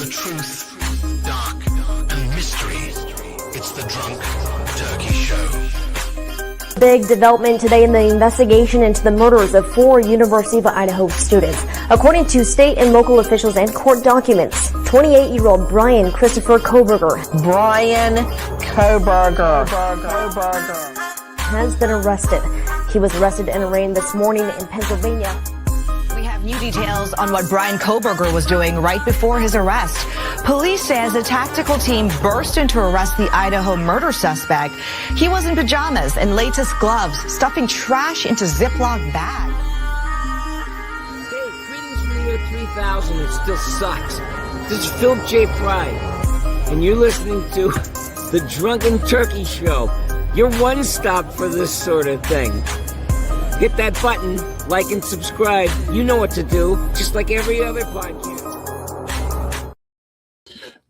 The truth, dark, and mystery. It's the Drunk Turkey Show. Big development today in the investigation into the murders of 4 University of Idaho students. According to state and local officials and court documents, 28-year-old Brian Christopher Koberger has been arrested. He was arrested and arraigned this morning in Pennsylvania. We have new details on what Brian Koberger was doing right before his arrest. Police says a tactical team burst in to arrest the Idaho murder suspect. He was in pajamas and latex gloves, stuffing trash into Ziploc bags. Hey, greetings from the year 3000. It still sucks. This is Philip J. Fry, and you're listening to the Drunken Turkey Show. Your one stop for this sort of thing. Hit that button, like and subscribe. You know what to do, just like every other podcast.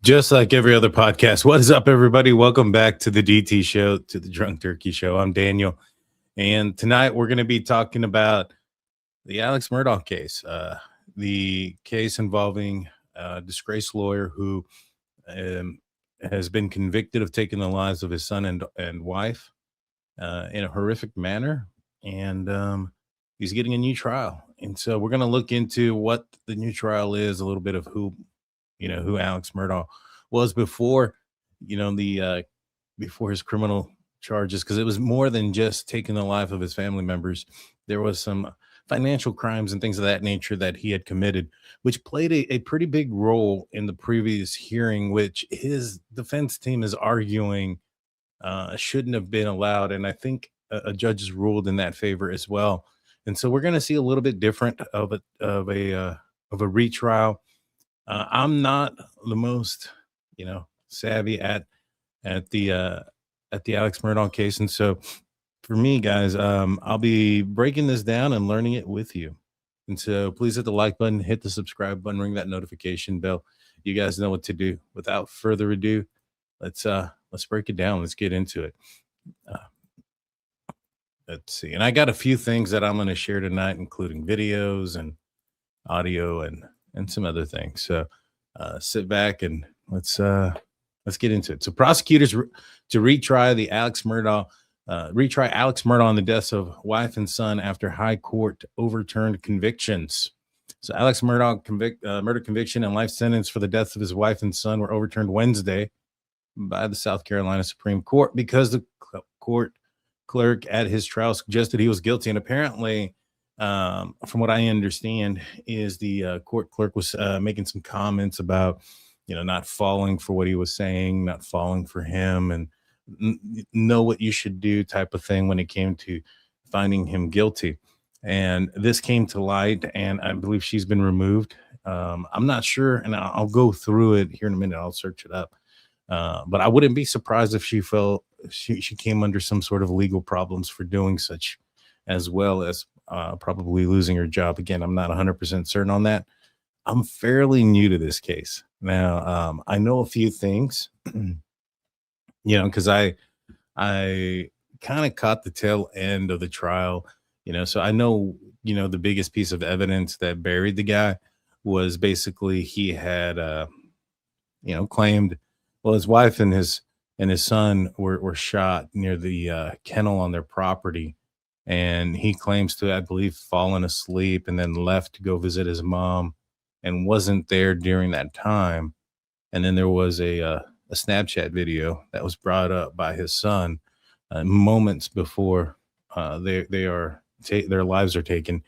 Just like every other podcast. What is up, everybody? Welcome back to the DT Show, to the Drunk Turkey Show. I'm Daniel, and tonight we're going to be talking about the Alex Murdaugh case, the case involving a disgraced lawyer who has been convicted of taking the lives of his son and wife in a horrific manner, and he's getting a new trial. And so we're going to look into what the new trial is, a little bit of who Alex Murdaugh was before, before his criminal charges, because it was more than just taking the life of his family members. There was some financial crimes and things of that nature that he had committed, which played a pretty big role in the previous hearing, which his defense team is arguing shouldn't have been allowed. And I think a judge has ruled in that favor as well. And so we're going to see a little bit different of a retrial. I'm not the most, savvy at the Alex Murdaugh case, and so for me, guys, I'll be breaking this down and learning it with you. And so please hit the like button, hit the subscribe button, ring that notification bell. You guys know what to do. Without further ado, let's break it down. Let's get into it. Let's see. And I got a few things that I'm going to share tonight, including videos and audio and some other things. So sit back and let's get into it. So prosecutors to retry Alex Murdaugh on the deaths of wife and son after high court overturned convictions. So Alex Murdaugh murder conviction and life sentence for the deaths of his wife and son were overturned Wednesday by the South Carolina Supreme Court because the court clerk at his trial suggested he was guilty. And apparently, from what I understand, is the court clerk was making some comments about, not falling for what he was saying, not falling for him, and know what you should do type of thing when it came to finding him guilty. And this came to light, and I believe she's been removed. I'm not sure, and I'll go through it here in a minute. I'll search it up. But I wouldn't be surprised if she came under some sort of legal problems for doing such, as well as probably losing her job. Again, I'm not 100% certain on that. I'm fairly new to this case. Now, I know a few things, because I kind of caught the tail end of the trial, so I know, the biggest piece of evidence that buried the guy was basically he had, claimed, well, his wife and his son were shot near the kennel on their property. And he claims to, I believe, fallen asleep and then left to go visit his mom and wasn't there during that time. And then there was a Snapchat video that was brought up by his son moments before their lives are taken,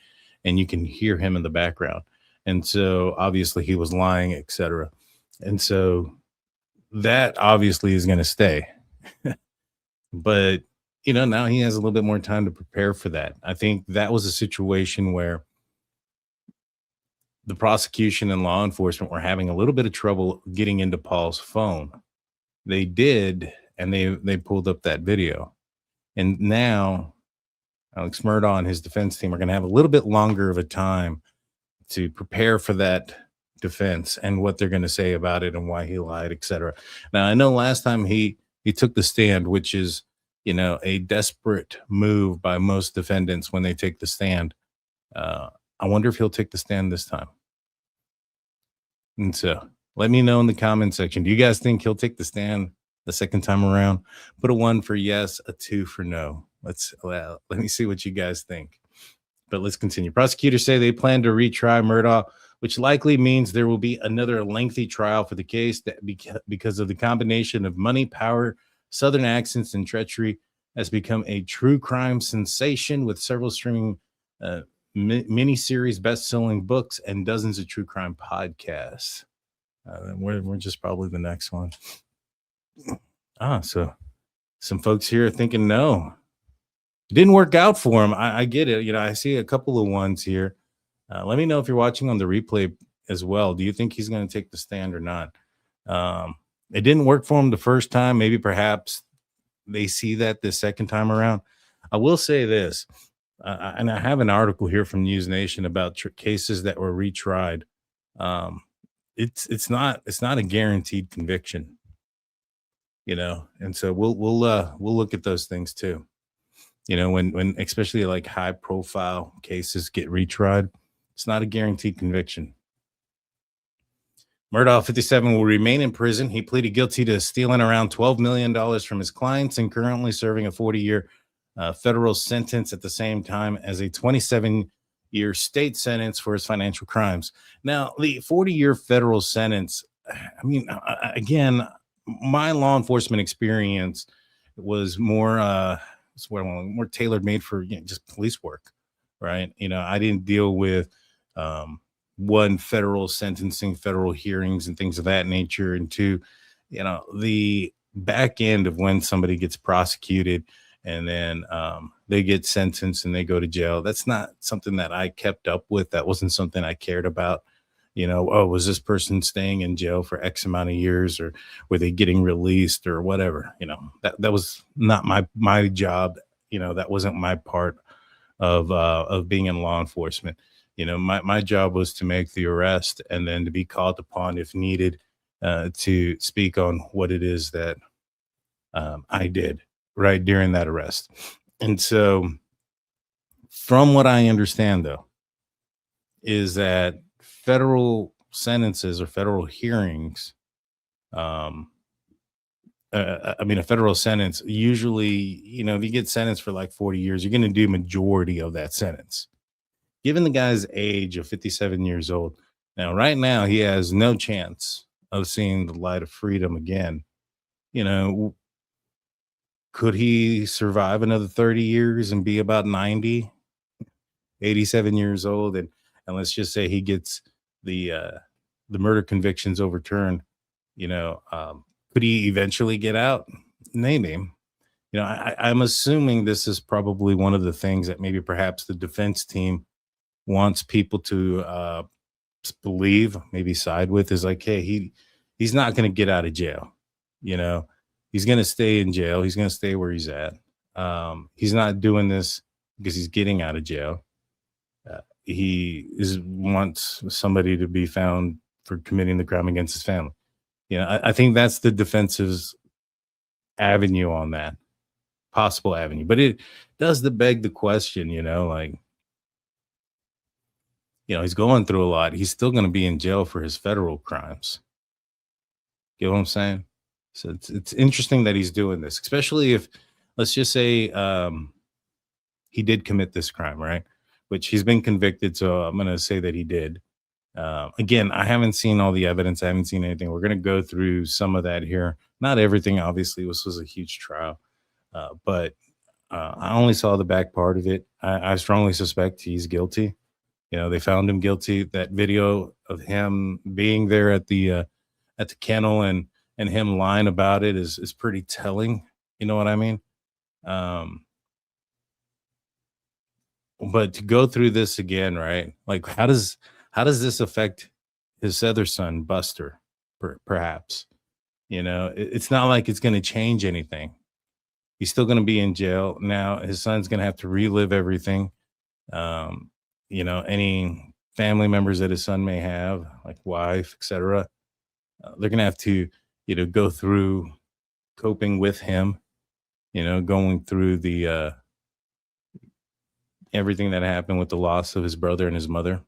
and you can hear him in the background. And so obviously he was lying, etc. And so that obviously is going to stay. But now he has a little bit more time to prepare for that. I think that was a situation where the prosecution and law enforcement were having a little bit of trouble getting into Paul's phone. They did, and they pulled up that video. And now Alex Murdaugh and his defense team are going to have a little bit longer of a time to prepare for that defense and what they're going to say about it and why he lied, etc. Now, I know last time he took the stand, which is, a desperate move by most defendants when they take the stand. I wonder if he'll take the stand this time. And so Let me know in the comment section. Do you guys think he'll take the stand the second time around? Put a 1 for yes, a 2 for no. Let me see what you guys think. But let's continue. Prosecutors say they plan to retry Murdaugh, which likely means there will be another lengthy trial for the case that because of the combination of money, power, Southern accents, and treachery has become a true crime sensation with several streaming mini-series, best-selling books, and dozens of true crime podcasts. We're just probably the next one. So some folks here are thinking no. It didn't work out for him. I get it. You know, I see a couple of ones here. Let me know if you're watching on the replay as well. Do you think he's going to take the stand or not? It didn't work for him the first time. Maybe perhaps they see that the second time around. I will say this, and I have an article here from News Nation about cases that were retried. It's not a guaranteed conviction, you know, and so we'll look at those things too. You know, when especially like high profile cases get retried, it's not a guaranteed conviction. Murdaugh, 57, will remain in prison. He pleaded guilty to stealing around $12 million from his clients and currently serving a 40-year federal sentence at the same time as a 27-year state sentence for his financial crimes. Now, the 40-year federal sentence, I mean, again, my law enforcement experience was more tailored made for just police work, right? You know, I didn't deal with one, federal sentencing, federal hearings, and things of that nature, and two, you know, the back end of when somebody gets prosecuted and then they get sentenced and they go to jail. That's not something that I kept up with. That wasn't something I cared about. You know, oh, was this person staying in jail for X amount of years, or were they getting released or whatever? You know, that was not my job. You know, that wasn't my part of being in law enforcement. You know, my job was to make the arrest and then to be called upon if needed to speak on what it is that I did right during that arrest. And so from what I understand, though, is that federal sentences or federal hearings, I mean, a federal sentence, usually, you know, if you get sentenced for like 40 years, you're going to do majority of that sentence. Given the guy's age of 57 years old, now, right now, he has no chance of seeing the light of freedom again. You know, could he survive another 30 years and be about 90, 87 years old? And let's just say he gets the murder convictions overturned, you know, could he eventually get out? Maybe. You know, I'm assuming this is probably one of the things that maybe perhaps the defense team wants people to believe, maybe side with, is like, hey, he's not going to get out of jail. You know, he's going to stay in jail. He's going to stay where he's at. He's not doing this because he's getting out of jail. Wants somebody to be found for committing the crime against his family. You know, I think that's the defense's avenue on that, possible avenue. But it does beg the question, you know, like, you know, he's going through a lot. He's still going to be in jail for his federal crimes. You know what I'm saying? So it's interesting that he's doing this, especially if, let's just say, he did commit this crime, right? Which he's been convicted. So I'm going to say that he did. Again, I haven't seen all the evidence. I haven't seen anything. We're going to go through some of that here. Not everything, obviously. This was a huge trial. But I only saw the back part of it. I strongly suspect he's guilty. You know, they found him guilty. That video of him being there at the kennel and him lying about it is pretty telling. You know what I mean? But to go through this again, right? Like, how does this affect his other son, Buster? Perhaps, you know, it's not like it's going to change anything. He's still going to be in jail now. His son's going to have to relive everything. You know, any family members that his son may have, like wife, etc., they're going to have to, you know, go through coping with him, you know, going through the everything that happened with the loss of his brother and his mother.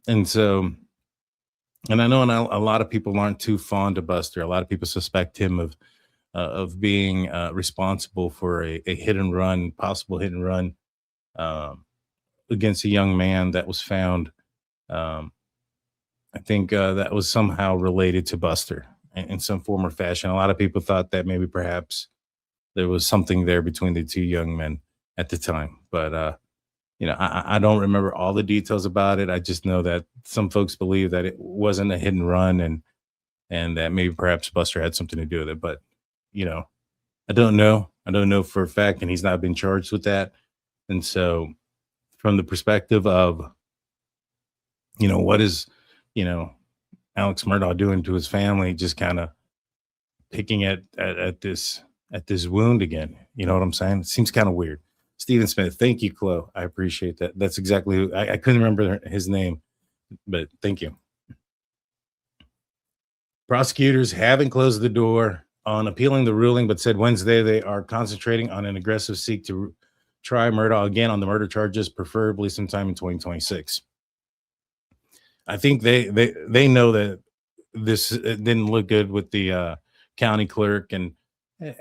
And so And I know a lot of people aren't too fond of Buster. A lot of people suspect him of being responsible for a hit and run, possible hit and run um, against a young man that was found. Um, I think that was somehow related to Buster in some form or fashion. A lot of people thought that maybe perhaps there was something there between the two young men at the time. But, I don't remember all the details about it. I just know that some folks believe that it wasn't a hit and run and that maybe perhaps Buster had something to do with it. But, you know, I don't know. I don't know for a fact, and he's not been charged with that. And so, from the perspective of, what is, you know, Alex Murdaugh doing to his family, just kind of picking at this wound again. You know what I'm saying? It seems kind of weird. Stephen Smith, thank you, Chloe. I appreciate that. That's exactly who I couldn't remember his name, but thank you. Prosecutors haven't closed the door on appealing the ruling, but said Wednesday they are concentrating on an aggressive seek to try Murdaugh again on the murder charges, preferably sometime in 2026. I think they know that this didn't look good with the county clerk, and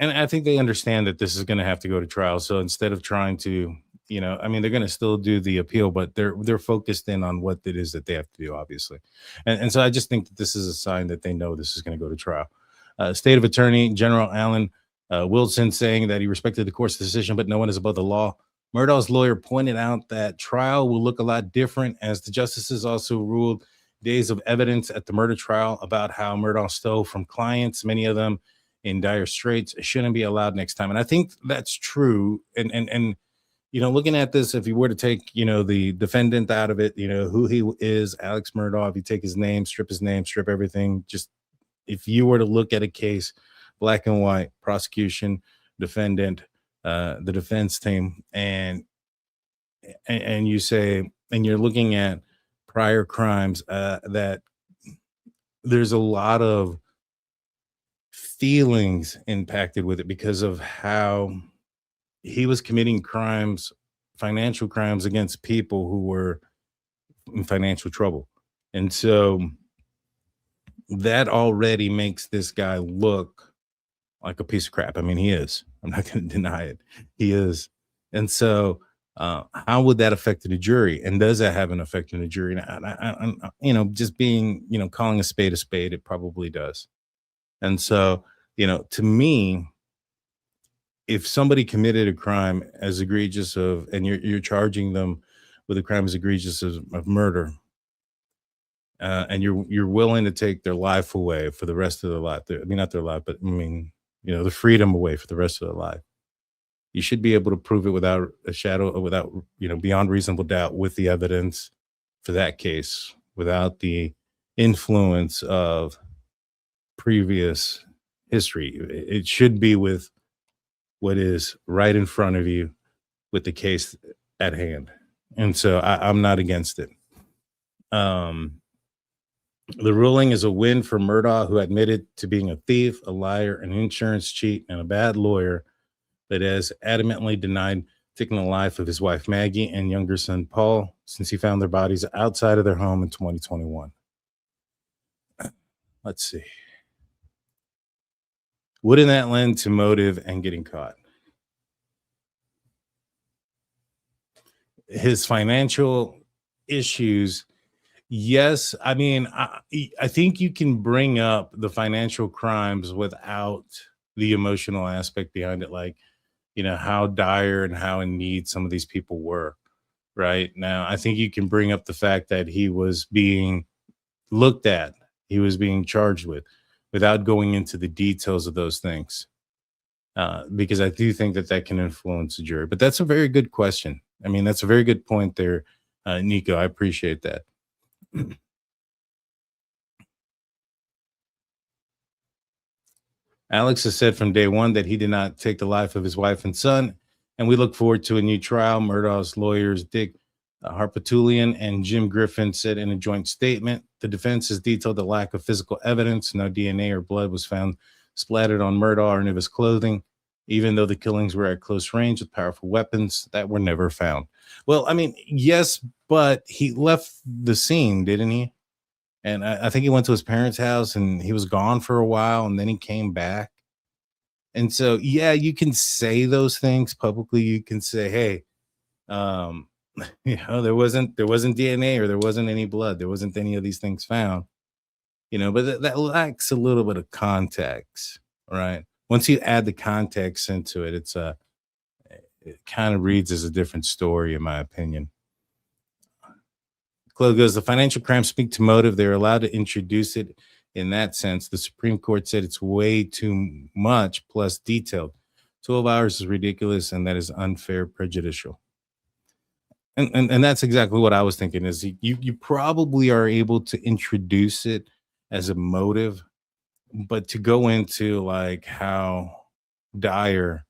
I think they understand that this is going to have to go to trial. So instead of trying to, they're going to still do the appeal, but they're focused in on what it is that they have to do, obviously. And so I just think that this is a sign that they know this is going to go to trial. State of Attorney General Alan Wilson saying that he respected the court's decision, but no one is above the law. Murdaugh's lawyer pointed out that trial will look a lot different, as the justices also ruled days of evidence at the murder trial about how Murdaugh stole from clients, many of them in dire straits, shouldn't be allowed next time. And I think that's true. And looking at this, if you were to take, the defendant out of it, who he is, Alex Murdaugh, if you take his name, strip everything, just if you were to look at a case, black and white, prosecution, defendant, the defense team, and you say, and you're looking at prior crimes, that there's a lot of feelings impacted with it because of how he was committing crimes, financial crimes against people who were in financial trouble. And so that already makes this guy look like a piece of crap. I mean, he is. I'm not going to deny it. He is. And so how would that affect the jury? And does that have an effect on the jury? And just being, calling a spade, it probably does. And so, to me, if somebody committed a crime as egregious and you're charging them with a crime as egregious of murder, and you're willing to take their life away for the rest of their life, not their life, but the freedom away for the rest of their life, you should be able to prove it without a shadow, without, beyond reasonable doubt, with the evidence for that case, without the influence of previous history. It should be with what is right in front of you, with the case at hand. And so I'm not against it. The ruling is a win for Murdaugh, who admitted to being a thief, a liar, an insurance cheat, and a bad lawyer that has adamantly denied taking the life of his wife Maggie and younger son Paul since he found their bodies outside of their home in 2021. Let's see. Wouldn't that lend to motive and getting caught? His financial issues, yes. I mean, I think you can bring up the financial crimes without the emotional aspect behind it, like, how dire and how in need some of these people were. Right now, I think you can bring up the fact that he was being looked at, he was being charged with, without going into the details of those things, because I do think that can influence the jury. But that's a very good question. I mean, that's a very good point there, Nico. I appreciate that. Alex has said from day one that he did not take the life of his wife and son, and we look forward to a new trial. Murdaugh's lawyers, Dick Harpatulian and Jim Griffin, said in a joint statement, the defense has detailed the lack of physical evidence. No DNA or blood was found splattered on Murdaugh or any of his clothing, even though the killings were at close range with powerful weapons that were never found. Well, I mean, yes, but he left the scene, didn't he? And I think he went to his parents' house and he was gone for a while and then he came back. And so, yeah, you can say those things publicly. You can say, hey, um, there wasn't DNA or there wasn't any blood. There wasn't any of these things found, but that lacks a little bit of context, right? Once you add the context into it, it kind of reads as a different story, in my opinion. Chloe goes, the financial crimes speak to motive. They're allowed to introduce it in that sense. The Supreme Court said it's way too much plus detailed. 12 hours is ridiculous, and that is unfair, prejudicial. And that's exactly what I was thinking is you probably are able to introduce it as a motive, but to go into like how dire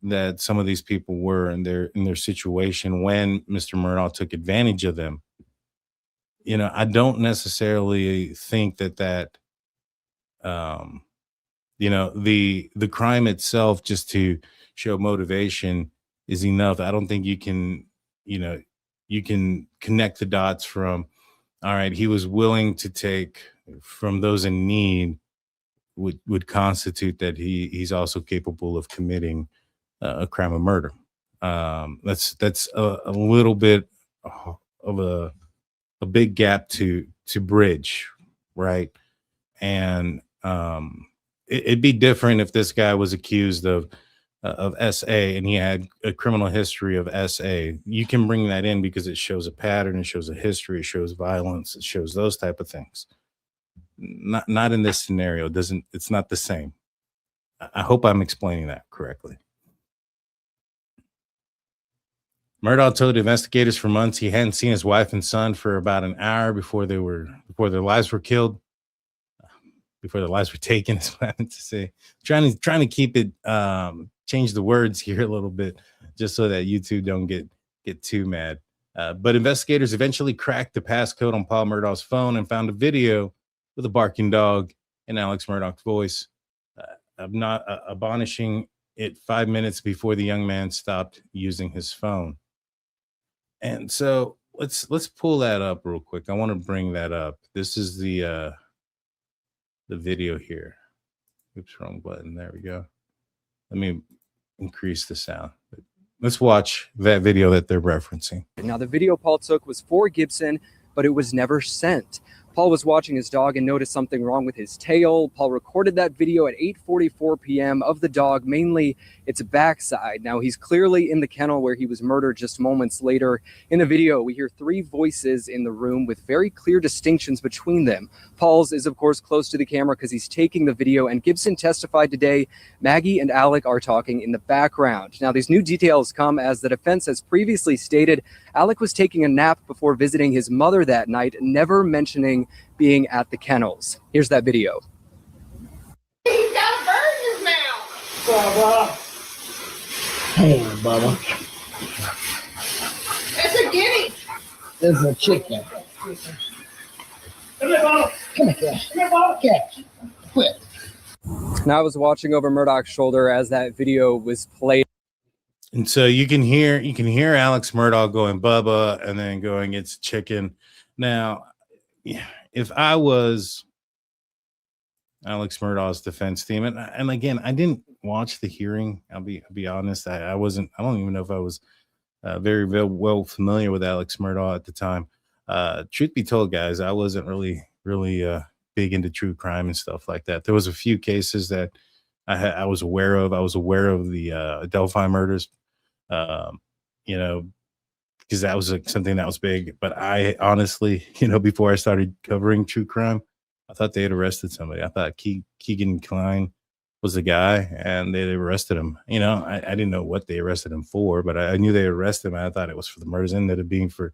that some of these people were in their situation when Mr. Murdaugh took advantage of them. I don't necessarily think that the crime itself just to show motivation is enough. I don't think you can connect the dots from, all right, he was willing to take from those in need would constitute that he's also capable of committing a crime of murder. That's a little bit of a big gap to bridge, right? And it'd be different if this guy was accused of SA and he had a criminal history of SA. You can bring that in because it shows a pattern, it shows a history, it shows violence, it shows those type of things. Not in this scenario. It's not the same. I hope I'm explaining that correctly. Murdaugh told investigators for months he hadn't seen his wife and son for about an hour before their lives were killed. Before their lives were taken, is what I meant to say. Trying to keep it, change the words here a little bit, just so that YouTube don't get too mad. But investigators eventually cracked the passcode on Paul Murdaugh's phone and found a video with a barking dog and Alex Murdaugh's voice, admonishing it 5 minutes before the young man stopped using his phone. And so let's pull that up real quick. I want to bring that up. This is the video here. Oops, wrong button. There we go. Let me increase the sound. Let's watch that video that they're referencing. Now, the video Paul took was for Gibson, but it was never sent. Paul was watching his dog and noticed something wrong with his tail. Paul recorded that video at 8:44 p.m. of the dog, mainly its backside. Now, he's clearly in the kennel where he was murdered just moments later. In the video, we hear 3 voices in the room with very clear distinctions between them. Paul's is, of course, close to the camera because he's taking the video, and Gibson testified today Maggie and Alec are talking in the background. Now, these new details come as the defense has previously stated Alec was taking a nap before visiting his mother that night, never mentioning being at the kennels. Here's that video. He's got a bird in his mouth. Bubba. Hey, Bubba. It's a guinea. This is a chicken. Come here, Bubba. Come here, Cash. Come here, Bubba. Cash. Quit. Now, I was watching over Murdaugh's shoulder as that video was played. And so you can hear Alex Murdaugh going Bubba and then going it's chicken. Now, if I was Alex Murdaugh's defense team, and again, I didn't watch the hearing. I'll be honest. I don't even know if I was very well familiar with Alex Murdaugh at the time. Truth be told, guys, I wasn't really big into true crime and stuff like that. There was a few cases that I was aware of. I was aware of the Delphi murders, because that was something that was big. But I honestly, before I started covering true crime, I thought they had arrested somebody. I thought Keegan Klein was the guy, and they arrested him. I didn't know what they arrested him for, but I knew they arrested him. And I thought it was for the murders, ended up being for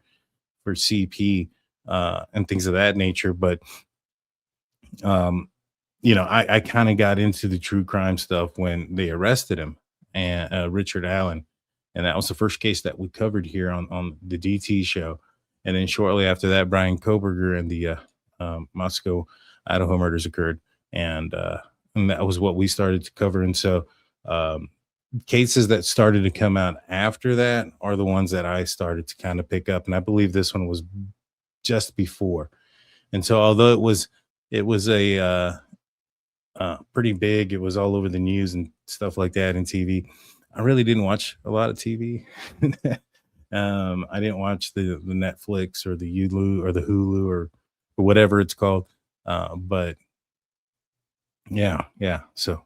CP and things of that nature. But I kind of got into the true crime stuff when they arrested him, and Richard Allen. And that was the first case that we covered here on the DT show. And then shortly after that, Brian Koberger and the Moscow, Idaho murders occurred. And that was what we started to cover. And so cases that started to come out after that are the ones that I started to kind of pick up. And I believe this one was just before. And so although it was a pretty big, it was all over the news and stuff like that, and TV. I really didn't watch a lot of TV. I didn't watch the Netflix or the Hulu or the Hulu or whatever it's called. But yeah. So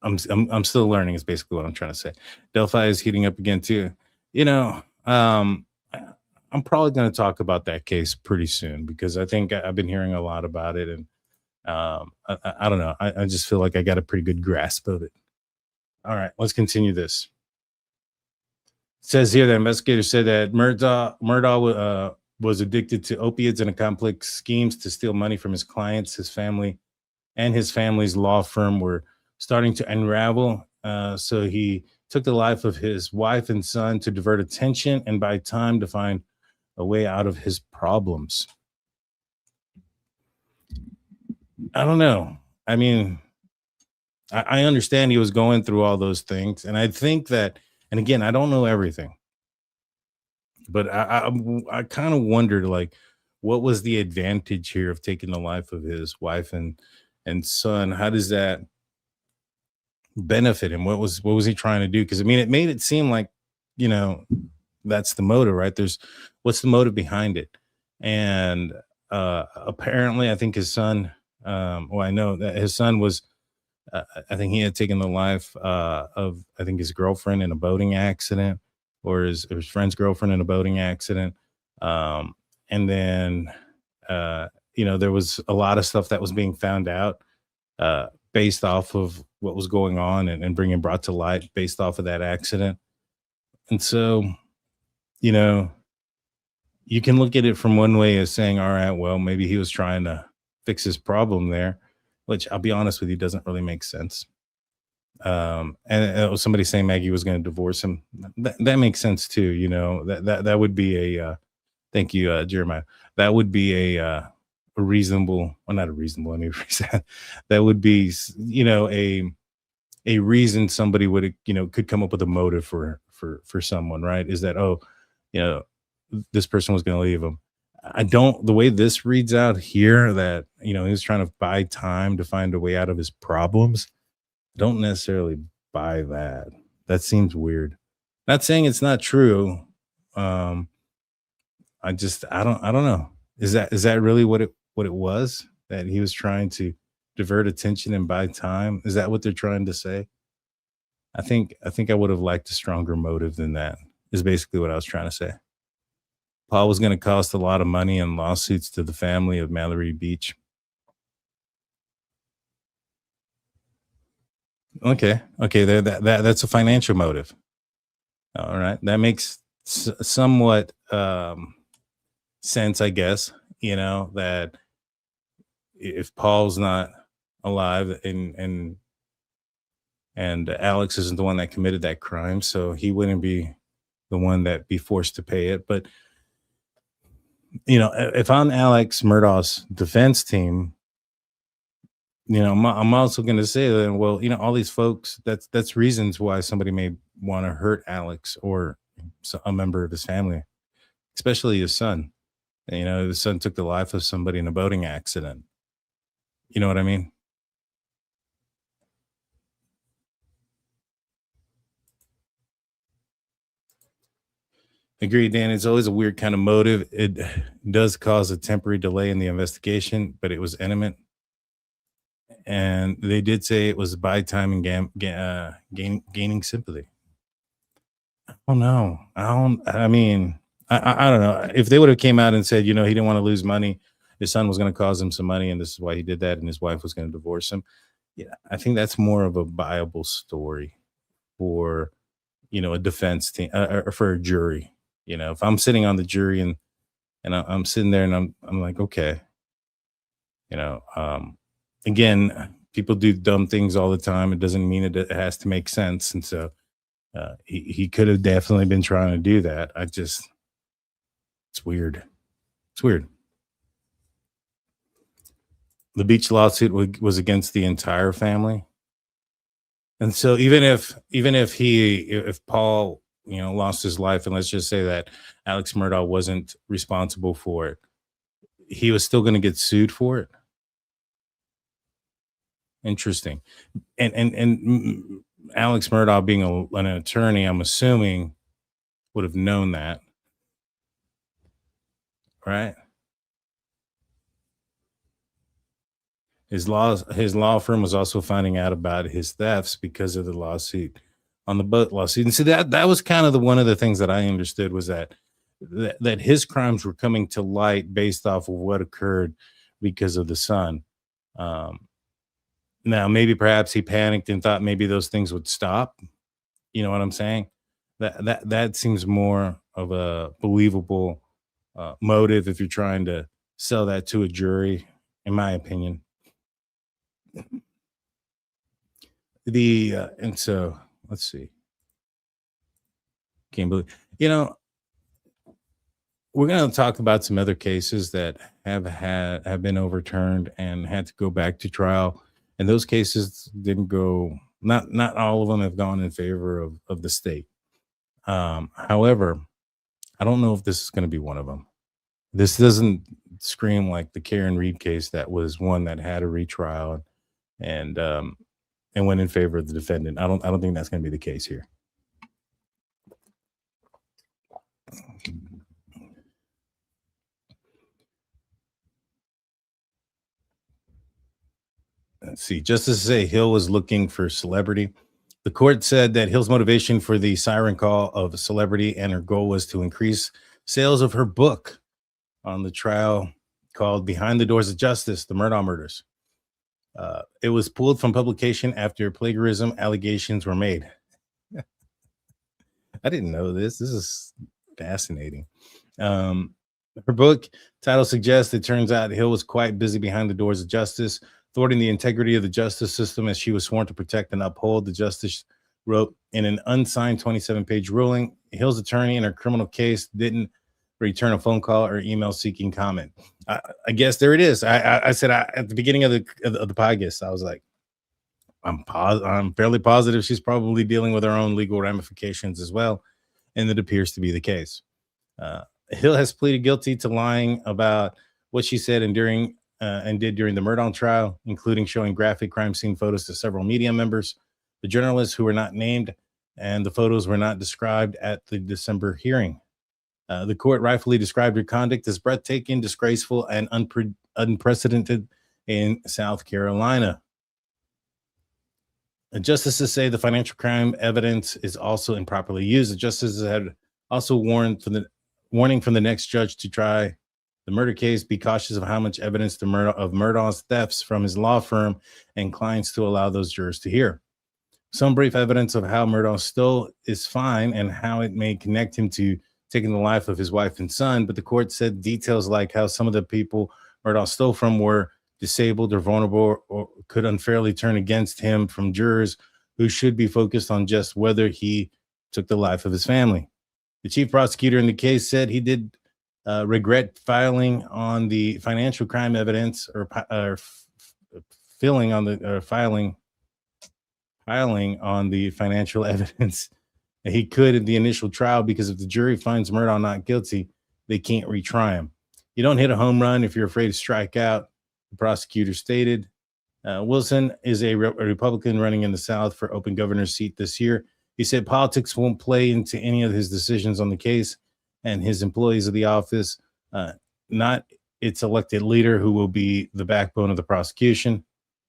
I'm still learning is basically what I'm trying to say. Delphi is heating up again too. You know, I'm probably going to talk about that case pretty soon because I think I've been hearing a lot about it, and I don't know. I just feel like I got a pretty good grasp of it. All right, let's continue this. It says here that investigators said that Murdaugh was addicted to opiates and complex schemes to steal money from his clients. His family and his family's law firm were starting to unravel. So he took the life of his wife and son to divert attention and buy time to find a way out of his problems. I don't know. I mean, I understand he was going through all those things. And I think that, and again, I don't know everything, but I kind of wondered, like, what was the advantage here of taking the life of his wife and son? How does that benefit him? What was he trying to do? Because I mean, it made it seem like, you know, that's the motive, right? What's the motive behind it? And apparently, I think his son. I know that his son was. I think he had taken the life of, I think, his girlfriend in a boating accident, or his friend's girlfriend in a boating accident. And then, there was a lot of stuff that was being found out based off of what was going on and being brought to light based off of that accident. And so, you can look at it from one way as saying, all right, well, maybe he was trying to fix his problem there, which I'll be honest with you, doesn't really make sense. And somebody saying Maggie was going to divorce him. That makes sense too. That would be a, thank you, Jeremiah. That would be a reasonable, well, not a reasonable, let me rephrase that. That would be, a reason somebody would, could come up with a motive for someone, right? Is that, this person was going to leave him. The way this reads out here, that, he was trying to buy time to find a way out of his problems. I don't necessarily buy that. That seems weird. Not saying it's not true. I don't know. Is that really what it was? That he was trying to divert attention and buy time? Is that what they're trying to say? I think I would have liked a stronger motive than that, is basically what I was trying to say. Paul was going to cost a lot of money in lawsuits to the family of Mallory Beach. Okay. That's a financial motive. All right. That makes somewhat sense, I guess, that if Paul's not alive and Alex isn't the one that committed that crime, so he wouldn't be the one that be forced to pay it. But if I'm Alex Murdaugh's defense team, I'm also going to say that, well, all these folks, that's reasons why somebody may want to hurt Alex or a member of his family, especially his son. His son took the life of somebody in a boating accident. You know what I mean? Agreed, Dan. It's always a weird kind of motive. It does cause a temporary delay in the investigation, but it was imminent. And they did say it was buy time and gaining sympathy. Oh no, I don't know. If they would have came out and said, he didn't want to lose money, his son was going to cause him some money, and this is why he did that, and his wife was going to divorce him. Yeah, I think that's more of a viable story for, a defense team or for a jury. If I'm sitting on the jury and I'm sitting there and I'm like, okay, again, people do dumb things all the time. It doesn't mean it has to make sense. And so he could have definitely been trying to do that. It's weird. It's weird. The Beach lawsuit was against the entire family. And so even if Paul, lost his life, and let's just say that Alex Murdaugh wasn't responsible for it, he was still going to get sued for it. Interesting. And Alex Murdaugh being an attorney, I'm assuming would have known that, right? His law firm was also finding out about his thefts because of the lawsuit on the boat lawsuit. And so that was kind of one of the things that I understood was that his crimes were coming to light based off of what occurred because of the son. Now maybe perhaps he panicked and thought maybe those things would stop. You know what I'm saying? That seems more of a believable motive if you're trying to sell that to a jury, in my opinion. And so let's see. Can't believe, we're going to talk about some other cases that have been overturned and had to go back to trial, and those cases didn't go. Not all of them have gone in favor of the state. However, I don't know if this is going to be one of them. This doesn't scream like the Karen Reed case that was one that had a retrial and went in favor of the defendant. I don't think that's going to be the case here. Let's see. Justices say Hill was looking for celebrity. The court said that Hill's motivation for the siren call of a celebrity and her goal was to increase sales of her book on the trial called Behind the Doors of Justice, The Murdaugh Murders. It was pulled from publication after plagiarism allegations were made. I didn't know this. This is fascinating. Her book title suggests it turns out Hill was quite busy behind the doors of justice, thwarting the integrity of the justice system as she was sworn to protect and uphold. The justice wrote in an unsigned 27-page ruling. Hill's attorney in her criminal case didn't return a phone call or email seeking comment. I guess there it is. I said at the beginning of the podcast, I was like, I'm fairly positive she's probably dealing with her own legal ramifications as well, and it appears to be the case. Hill has pleaded guilty to lying about what she said and did during the Murdaugh trial, including showing graphic crime scene photos to several media members, the journalists who were not named, and the photos were not described at the December hearing. The court rightfully described her conduct as breathtaking, disgraceful, and unprecedented in South Carolina. Justices say the financial crime evidence is also improperly used. The justices had also warning from the next judge to try the murder case, be cautious of how much evidence of Murdaugh's thefts from his law firm and clients to allow those jurors to hear. Some brief evidence of how Murdaugh stole is fine and how it may connect him to taking the life of his wife and son, but the court said details like how some of the people Murdaugh stole from were disabled or vulnerable or could unfairly turn against him from jurors who should be focused on just whether he took the life of his family. The chief prosecutor in the case said he did regret filing on the financial crime evidence filing on the financial evidence he could in the initial trial, because if the jury finds Murdaugh not guilty, they can't retry him. You don't hit a home run if you're afraid to strike out, the prosecutor stated. Wilson is a Republican running in the South for open governor's seat this year. He said politics won't play into any of his decisions on the case, and his employees of the office, not its elected leader, who will be the backbone of the prosecution.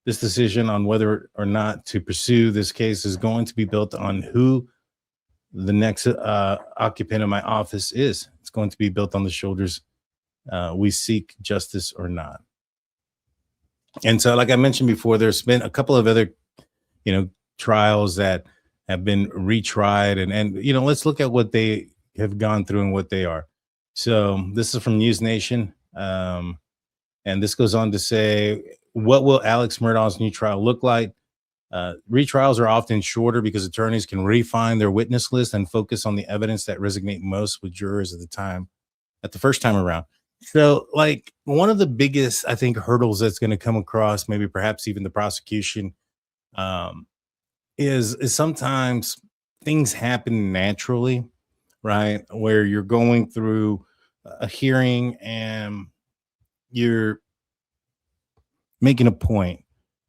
This decision on whether or not to pursue this case is going to be built on who the next occupant of my office is. It's going to be built on the shoulders. We seek justice or not. And so, like I mentioned before, there's been a couple of other, trials that have been retried, and let's look at what they have gone through and what they are. So this is from News Nation, and this goes on to say, what will Alex Murdaugh's new trial look like? Retrials are often shorter because attorneys can refine their witness list and focus on the evidence that resonate most with jurors at the first time around. So, like, one of the biggest, I think, hurdles that's going to come across, maybe perhaps even the prosecution, is sometimes things happen naturally, right? Where you're going through a hearing and you're making a point,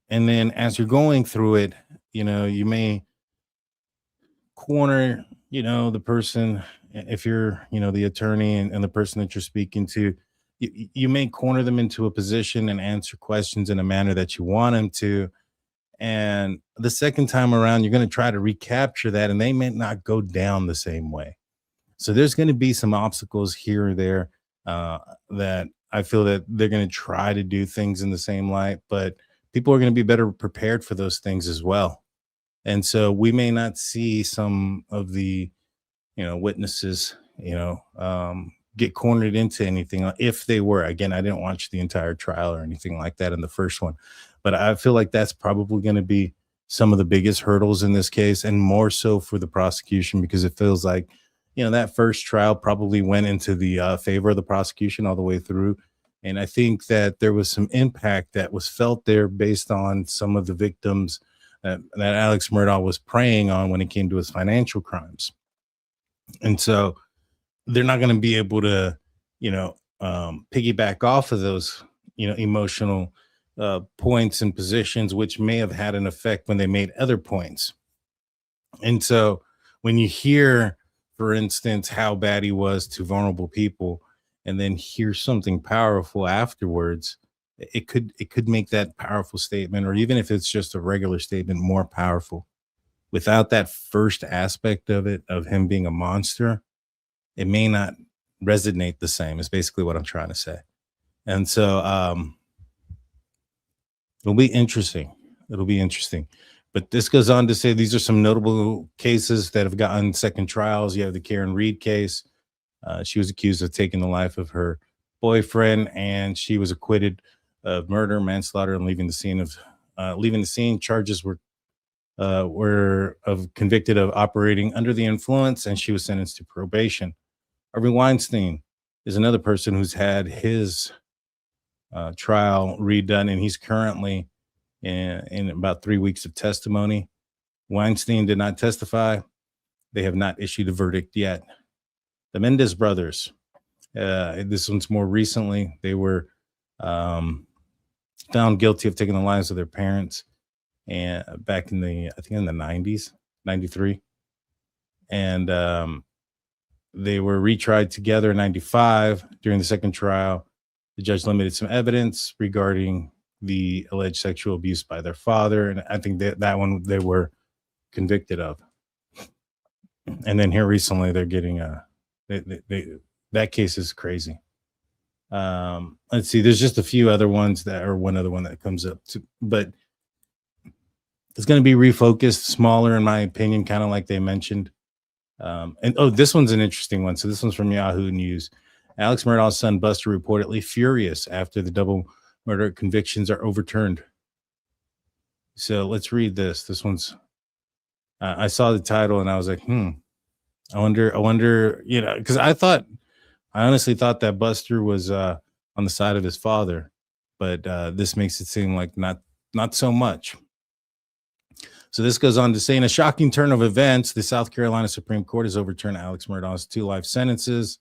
and then as you're going through it, you may corner, the person, if you're, the attorney and the person that you're speaking to, you may corner them into a position and answer questions in a manner that you want them to. And the second time around, you're going to try to recapture that, and they may not go down the same way. So there's going to be some obstacles here or there that I feel that they're going to try to do things in the same light, but people are going to be better prepared for those things as well. And so we may not see some of the, witnesses, get cornered into anything. If they were, again, I didn't watch the entire trial or anything like that in the first one, but I feel like that's probably going to be some of the biggest hurdles in this case, and more so for the prosecution, because it feels like, that first trial probably went into the favor of the prosecution all the way through. And I think that there was some impact that was felt there based on some of the victims that Alex Murdaugh was preying on when it came to his financial crimes. And so they're not going to be able to, piggyback off of those, emotional points and positions, which may have had an effect when they made other points. And so when you hear, for instance, how bad he was to vulnerable people, and then hear something powerful afterwards, it could make that powerful statement, or even if it's just a regular statement, more powerful. Without that first aspect of it, of him being a monster, it may not resonate the same, is basically what I'm trying to say. And so it'll be interesting. But this goes on to say these are some notable cases that have gotten second trials. You have the Karen Reed case. She was accused of taking the life of her boyfriend, and she was acquitted of murder, manslaughter, and leaving the scene. Charges were convicted of operating under the influence, and she was sentenced to probation. Harvey Weinstein is another person who's had his trial redone, and he's currently in about 3 weeks of testimony. Weinstein did not testify. They have not issued a verdict yet. The Mendez brothers, this one's more recently, they were found guilty of taking the lives of their parents, and back in the 90s, 93. And they were retried together in 95. During the second trial, the judge limited some evidence regarding the alleged sexual abuse by their father. And I think that one they were convicted of. And then here recently, they're getting that case is crazy. Let's see, there's just a few other ones one other one that comes up to, but it's going to be refocused, smaller, in my opinion, kind of like they mentioned. This one's an interesting one. So this one's from Yahoo News. Alex Murdaugh's son Buster reportedly furious after the double murder convictions are overturned. So let's read this. This one's, I saw the title and I was like, I wonder, because I honestly thought that Buster was on the side of his father, but this makes it seem like not so much. So this goes on to say, in a shocking turn of events, the South Carolina Supreme Court has overturned Alex Murdaugh's 2 life sentences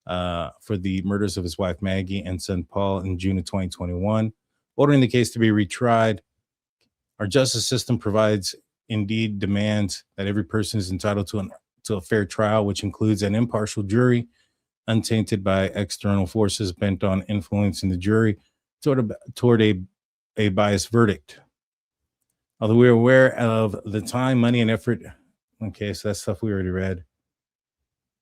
for the murders of his wife Maggie and son Paul in June of 2021, ordering the case to be retried. Our justice system demands that every person is entitled to a fair trial, which includes an impartial jury, untainted by external forces bent on influencing the jury toward a biased verdict. Although we're aware of the time, money, and effort. Okay, so that's stuff we already read.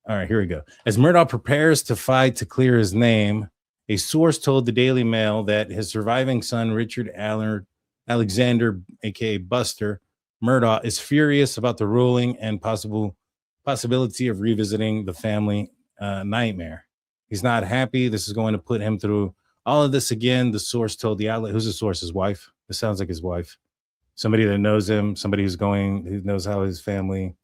All right, here we go. As Murdaugh prepares to fight to clear his name, a source told the Daily Mail that his surviving son, Richard Alexander, aka Buster Murdaugh, is furious about the ruling and possibility of revisiting the family nightmare. He's not happy. This is going to put him through all of this again. The source told the outlet. Who's the source? His wife. This sounds like his wife. Somebody that knows him, somebody who knows how his family,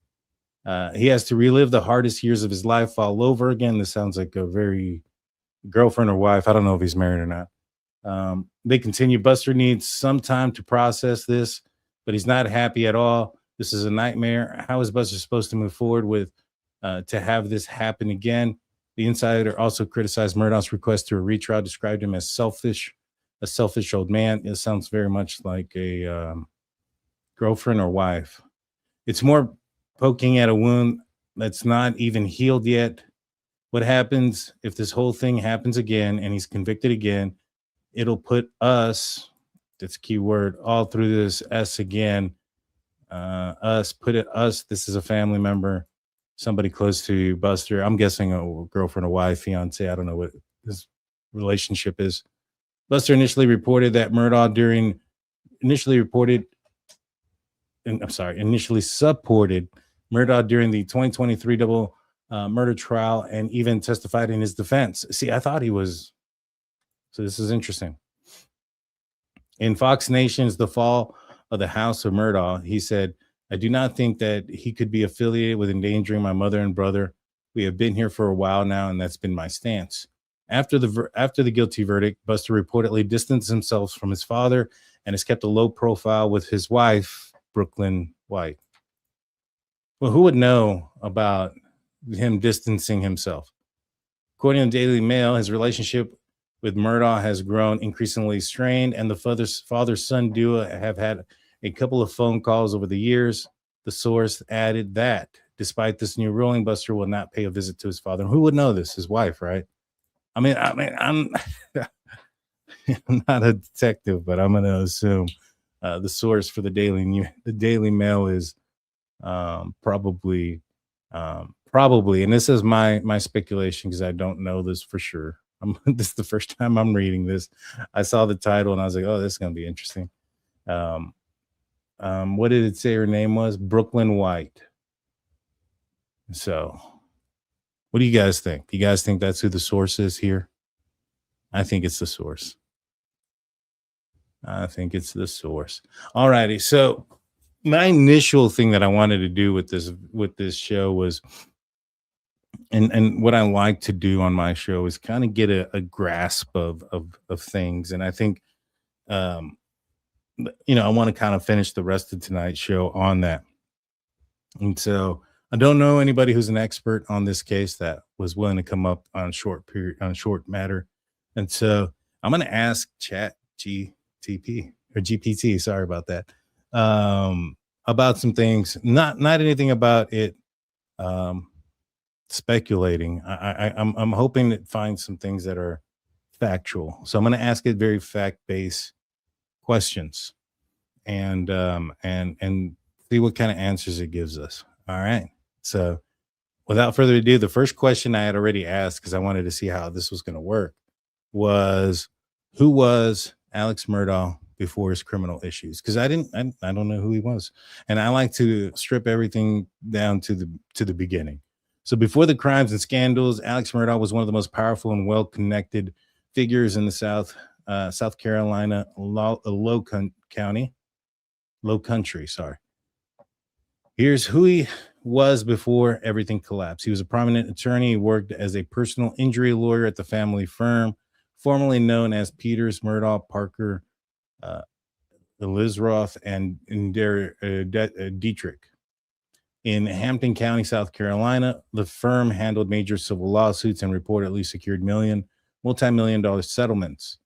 he has to relive the hardest years of his life all over again. This sounds like a very girlfriend or wife. I don't know if he's married or not. They continue. Buster needs some time to process this, but he's not happy at all. This is a nightmare. How is Buster supposed to move forward with to have this happen again? The insider also criticized Murdaugh's request to a retrial, described him as a selfish old man. It sounds very much like a girlfriend or wife. It's more poking at a wound that's not even healed yet. What happens if this whole thing happens again and he's convicted again? It'll put us, that's a key word, all through this S again. Us. This is a family member, somebody close to Buster. I'm guessing a girlfriend or wife, fiance. I don't know what his relationship is. Buster initially supported Murdaugh during the 2023 double murder trial and even testified in his defense. See, I thought he was. So this is interesting. In Fox Nation's The Fall of the House of Murdaugh, he said, "I do not think that he could be affiliated with endangering my mother and brother. We have been here for a while now, and that's been my stance." After the guilty verdict, Buster reportedly distanced himself from his father and has kept a low profile with his wife, Brooklyn White. Well, who would know about him distancing himself? According to the Daily Mail, his relationship with Murdaugh has grown increasingly strained, and the father-son duo have had a couple of phone calls over the years. The source added that, despite this new ruling, Buster will not pay a visit to his father. Who would know this? His wife, right? I'm I'm not a detective, but I'm going to assume the source for the Daily Mail is probably, and this is my speculation because I don't know this for sure. This is the first time I'm reading this. I saw the title and I was like, oh, this is going to be interesting. What did it say her name was? Brooklyn White. So what do you guys think? Do you guys think that's who the source is here? I think it's the source. All righty. So my initial thing that I wanted to do with this show was, and what I like to do on my show is kind of get a grasp of things. And I think, I want to kind of finish the rest of tonight's show on that. And so I don't know anybody who's an expert on this case that was willing to come up on short matter. And so I'm going to ask GPT, sorry about that, about some things, not anything about it, speculating. I'm hoping to find some things that are factual. So I'm going to ask it very fact-based questions and see what kind of answers it gives us. All right. So without further ado, the first question I had already asked, because I wanted to see how this was going to work, was who was Alex Murdaugh before his criminal issues? Because I don't know who he was. And I like to strip everything down to the beginning. So before the crimes and scandals, Alex Murdaugh was one of the most powerful and well-connected figures in the South Carolina low country. Here's who he was before everything collapsed. He was a prominent attorney. He worked as a personal injury lawyer at the family firm, formerly known as Peters, Murdaugh, Parker, Elizroth, and Dietrich. In Hampton County, South Carolina, the firm handled major civil lawsuits and reportedly secured multi-million-dollar settlements.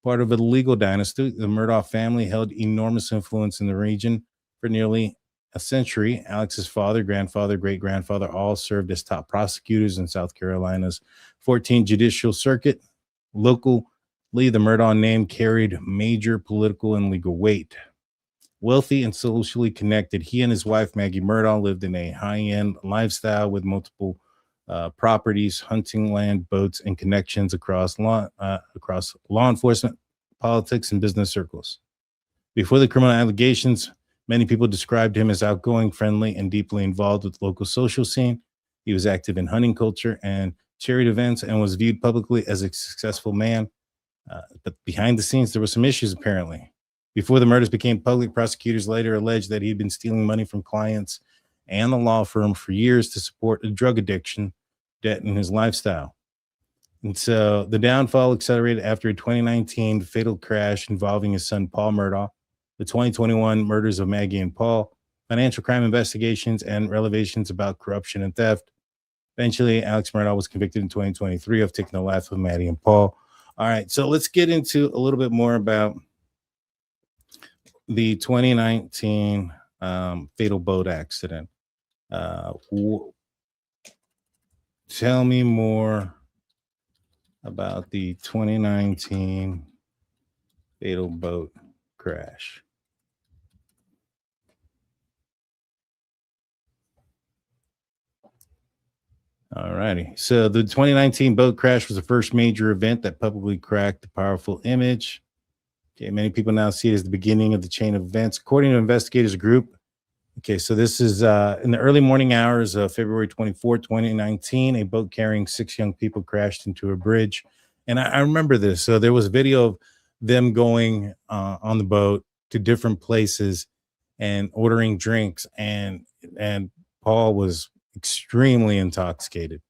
Part of a legal dynasty, the Murdaugh family held enormous influence in the region for nearly a century. Alex's father, grandfather, great-grandfather all served as top prosecutors in South Carolina's 14th Judicial Circuit. Locally, the Murdaugh name carried major political and legal weight. Wealthy and socially connected, he and his wife, Maggie Murdaugh, lived in a high-end lifestyle with multiple properties, hunting land, boats, and connections across law enforcement, politics, and business circles. Before the criminal allegations, many people described him as outgoing, friendly, and deeply involved with the local social scene. He was active in hunting culture and charity events and was viewed publicly as a successful man. But behind the scenes, there were some issues, apparently. Before the murders became public, prosecutors later alleged that he'd been stealing money from clients and the law firm for years to support a drug addiction, debt, and his lifestyle. And so the downfall accelerated after a 2019 fatal crash involving his son, Paul Murdaugh, the 2021 murders of Maggie and Paul, financial crime investigations, and revelations about corruption and theft. Eventually, Alex Murdaugh was convicted in 2023 of taking the life of Maddie and Paul. All right, so let's get into a little bit more about the 2019 fatal boat accident. Tell me more about the 2019 fatal boat crash. All righty. So the 2019 boat crash was the first major event that publicly cracked the powerful image. Okay, many people now see it as the beginning of the chain of events. According to investigators group, okay, so this is in the early morning hours of February 24, 2019, a boat carrying 6 young people crashed into a bridge. And I remember this. So there was video of them going on the boat to different places and ordering drinks. And Paul was extremely intoxicated.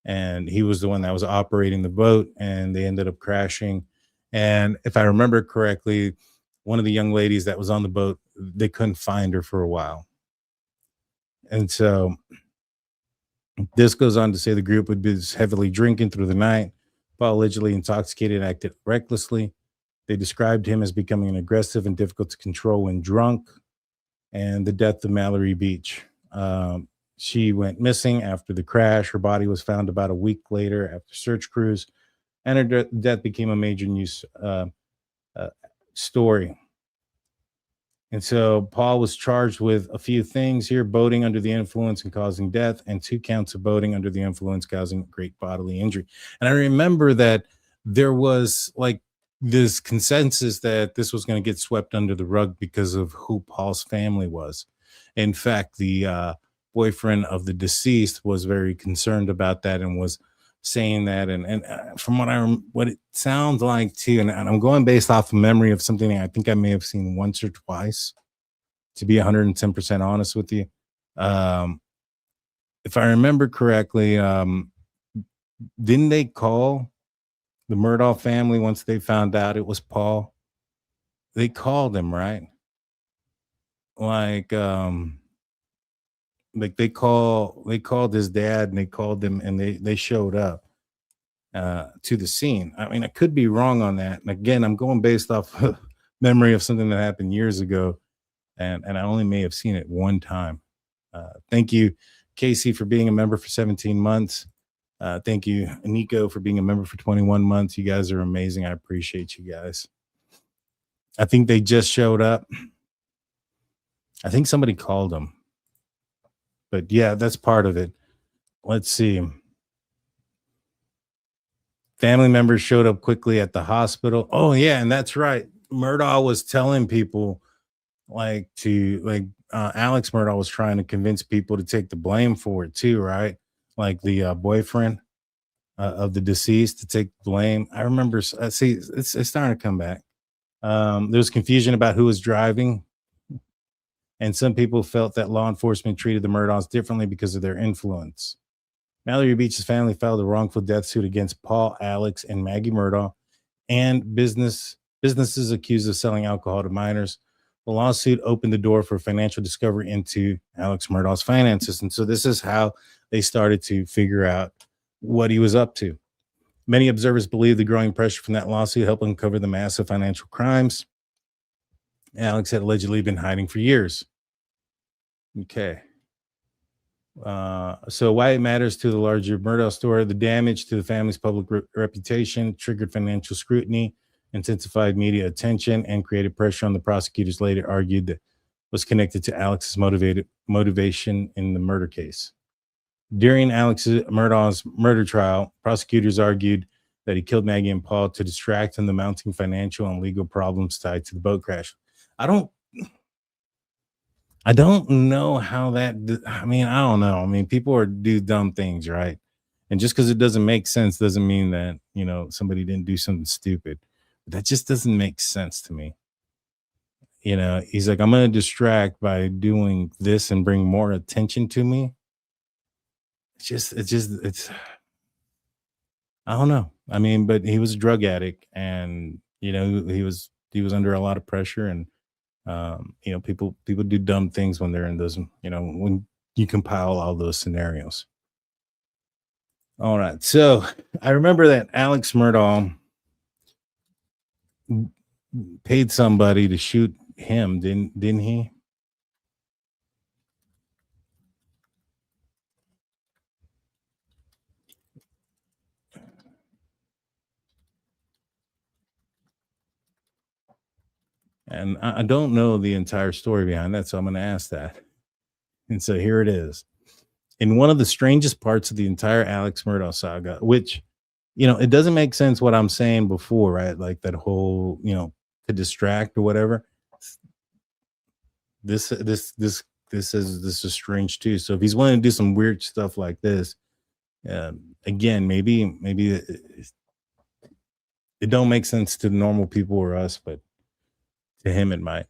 And he was the one that was operating the boat, and they ended up crashing. And if I remember correctly, one of the young ladies that was on the boat, they couldn't find her for a while. And so this goes on to say the group would be heavily drinking through the night. Paul allegedly intoxicated and acted recklessly. They described him as becoming aggressive and difficult to control when drunk. And the death of Mallory Beach. She went missing after the crash. Her body was found about a week later after search crews, and her death became a major news story. And so Paul was charged with a few things here: boating under the influence and causing death, and 2 counts of boating under the influence causing great bodily injury. And I remember that there was like this consensus that this was going to get swept under the rug because of who Paul's family was. In fact, the boyfriend of the deceased was very concerned about that and was saying that. And from what it sounds like too, and I'm going based off of memory of something I think I may have seen once or twice, to be 110% honest with you. If I remember correctly, didn't they call the Murdaugh family once they found out it was Paul? They called him, right? Like they called his dad, and they called them, and they showed up to the scene. I mean, I could be wrong on that. And again, I'm going based off of memory of something that happened years ago, and I only may have seen it one time. Thank you, Casey, for being a member for 17 months. Thank you, Nico, for being a member for 21 months. You guys are amazing. I appreciate you guys. I think they just showed up. I think somebody called them. But yeah, that's part of it. Let's see. Family members showed up quickly at the hospital. Oh yeah, and that's right. Murdaugh was telling people Alex Murdaugh was trying to convince people to take the blame for it too, right? Like the boyfriend of the deceased to take blame. I remember. See, it's starting to come back. There was confusion about who was driving. And some people felt that law enforcement treated the Murdaughs differently because of their influence. Mallory Beach's family filed a wrongful death suit against Paul, Alex, and Maggie Murdaugh, and businesses accused of selling alcohol to minors. The lawsuit opened the door for financial discovery into Alex Murdaugh's finances. And so this is how they started to figure out what he was up to. Many observers believe the growing pressure from that lawsuit helped uncover the massive financial crimes Alex had allegedly been hiding for years. Okay. So why it matters to the larger Murdaugh story: the damage to the family's public reputation triggered financial scrutiny, intensified media attention, and created pressure on the prosecutors later argued that was connected to Alex's motivation in the murder case. During Alex Murdaugh's murder trial, prosecutors argued that he killed Maggie and Paul to distract from the mounting financial and legal problems tied to the boat crash. I don't know how that. I don't know. I mean, people do dumb things, right? And just because it doesn't make sense doesn't mean that, somebody didn't do something stupid. That just doesn't make sense to me. He's like, I'm going to distract by doing this and bring more attention to me. It's I don't know. I mean, but he was a drug addict, and he was under a lot of pressure, and people do dumb things when they're in those, when you compile all those scenarios. All right. So I remember that Alex Murdaugh paid somebody to shoot him, didn't he? And I don't know the entire story behind that, so I'm going to ask that. And so here it is. In one of the strangest parts of the entire Alex Murdaugh saga, which, it doesn't make sense what I'm saying before, right? Like that whole, to distract or whatever. This is strange too. So if he's willing to do some weird stuff like this, again, maybe it don't make sense to normal people or us, but to him it might.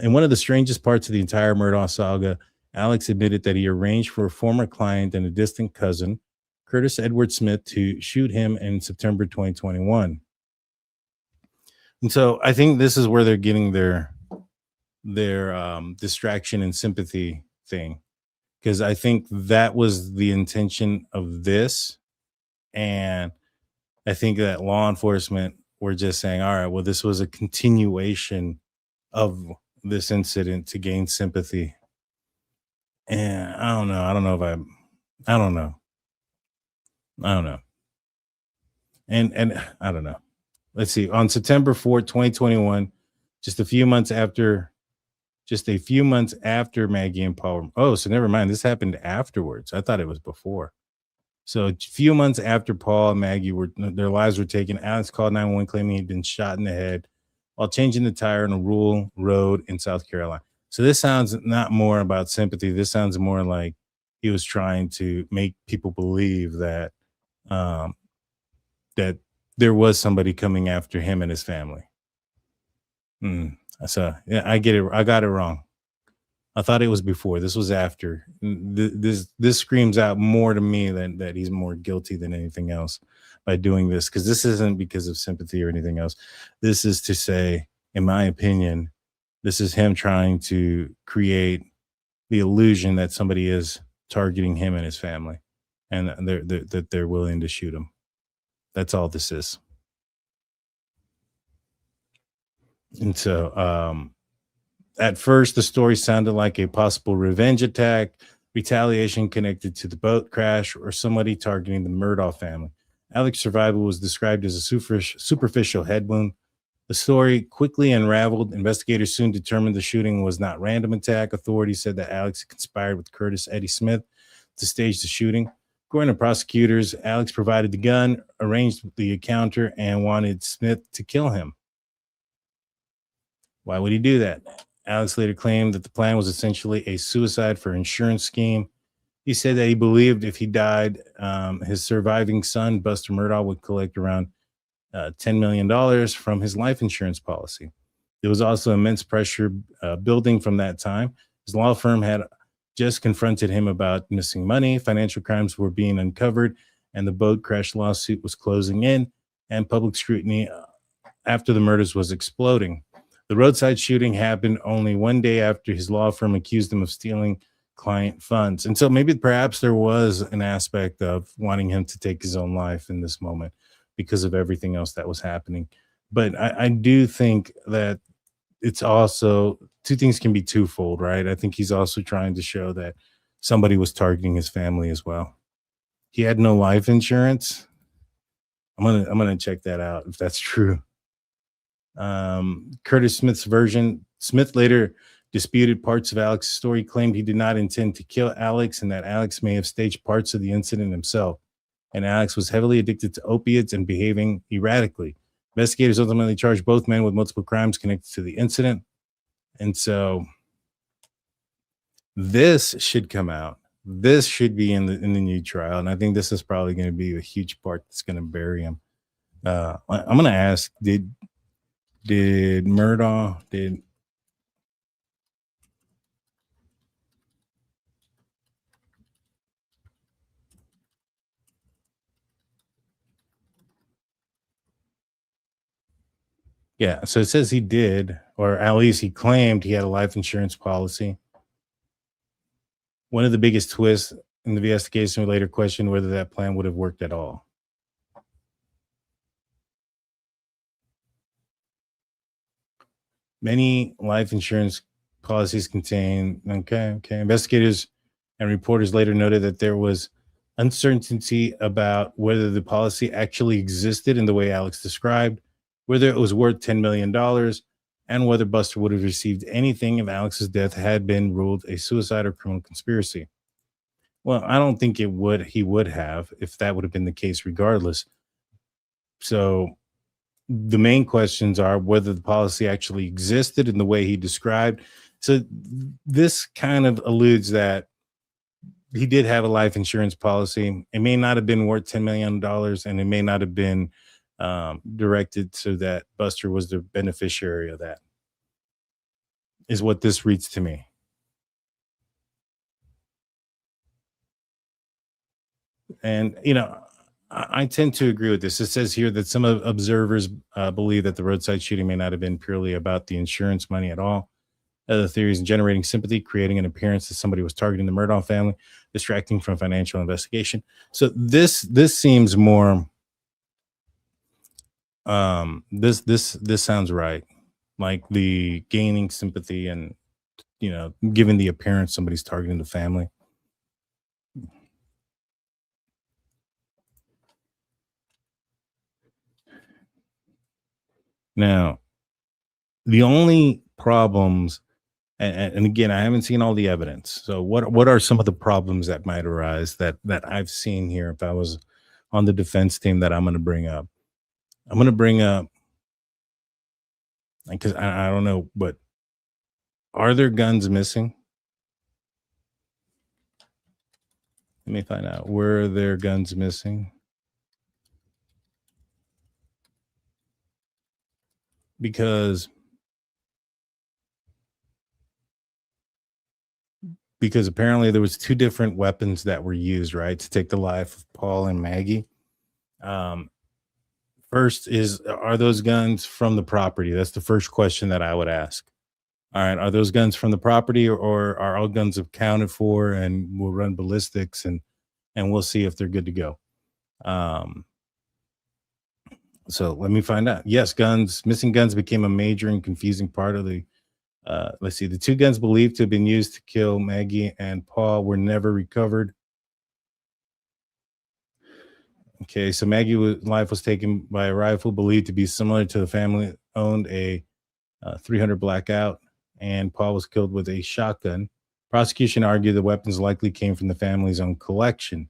In one of the strangest parts of the entire Murdaugh saga, Alex admitted that he arranged for a former client and a distant cousin, Curtis Edward Smith, to shoot him in September 2021. And so I think this is where they're getting their distraction and sympathy thing, because I think that was the intention of this. And I think that law enforcement were just saying, all right, well, this was a continuation of this incident to gain sympathy. And I don't know. I don't know. And I don't know. Let's see. On September 4th, 2021, just a few months after Maggie and Paul. Oh, so never mind. This happened afterwards. I thought it was before. So a few months after Paul and Maggie their lives were taken, Alex called 911 claiming he'd been shot in the head while changing the tire on a rural road in South Carolina. So this sounds not more about sympathy. This sounds more like he was trying to make people believe that that there was somebody coming after him and his family. So yeah, I get it. I got it wrong. I thought it was before. This was after. This screams out more to me than that he's more guilty than anything else by doing this, because this isn't because of sympathy or anything else. This is to say, in my opinion, this is him trying to create the illusion that somebody is targeting him and his family, and that they're willing to shoot him. That's all this is. And so, at first, the story sounded like a possible revenge attack, retaliation connected to the boat crash, or somebody targeting the Murdaugh family. Alex's survival was described as a superficial head wound. The story quickly unraveled. Investigators soon determined the shooting was not random attack. Authorities said that Alex conspired with Curtis Eddie Smith to stage the shooting. According to prosecutors, Alex provided the gun, arranged the encounter, and wanted Smith to kill him. Why would he do that? Alex later claimed that the plan was essentially a suicide for insurance scheme. He said that he believed if he died, his surviving son, Buster Murdaugh, would collect around $10 million from his life insurance policy. There was also immense pressure building from that time. His law firm had just confronted him about missing money. Financial crimes were being uncovered, and the boat crash lawsuit was closing in, and public scrutiny after the murders was exploding. The roadside shooting happened only one day after his law firm accused him of stealing client funds. And so perhaps there was an aspect of wanting him to take his own life in this moment because of everything else that was happening. But I do think that it's also, two things can be twofold, right? I think he's also trying to show that somebody was targeting his family as well. He had no life insurance. I'm gonna check that out if that's true. Curtis Smith's version. Smith later disputed parts of Alex's story, claimed he did not intend to kill Alex and that Alex may have staged parts of the incident himself. And Alex was heavily addicted to opiates and behaving erratically. Investigators ultimately charged both men with multiple crimes connected to the incident. And so this should come out. This should be in the new trial. And I think this is probably going to be a huge part that's going to bury him. I'm going to ask, did Murdaugh, yeah, so it says he did, or at least he claimed he had a life insurance policy. One of the biggest twists in the investigation we later questioned whether that plan would have worked at all. Many life insurance policies contain, investigators and reporters later noted that there was uncertainty about whether the policy actually existed in the way Alex described, whether it was worth $10 million, and whether Buster would have received anything if Alex's death had been ruled a suicide or criminal conspiracy. Well, I don't think he would have, if that would have been the case regardless. So the main questions are whether the policy actually existed in the way he described. So this kind of alludes that he did have a life insurance policy. It may not have been worth $10 million, and it may not have been directed so that Buster was the beneficiary of that, is what this reads to me. And, I tend to agree with this. It says here that some observers believe that the roadside shooting may not have been purely about the insurance money at all. Other theories: generating sympathy, creating an appearance that somebody was targeting the Murdaugh family, distracting from financial investigation. So this seems more. This sounds right, like the gaining sympathy and giving the appearance somebody's targeting the family. Now, the only problems, and again, I haven't seen all the evidence. So what are some of the problems that might arise that I've seen here if I was on the defense team that I'm going to bring up? I'm going to bring up, because I don't know, but are there guns missing? Let me find out. Were there guns missing? Because apparently there was two different weapons that were used, right, to take the life of Paul and Maggie. First is, are those guns from the property? That's the first question that I would ask. All right, are those guns from the property, or are all guns accounted for and we'll run ballistics and we'll see if they're good to go? So let me find out. Yes, missing guns became a major and confusing part of the, let's see, the two guns believed to have been used to kill Maggie and Paul were never recovered. Okay, so Maggie's life was taken by a rifle believed to be similar to the family owned a 300 Blackout, and Paul was killed with a shotgun. Prosecution argued the weapons likely came from the family's own collection.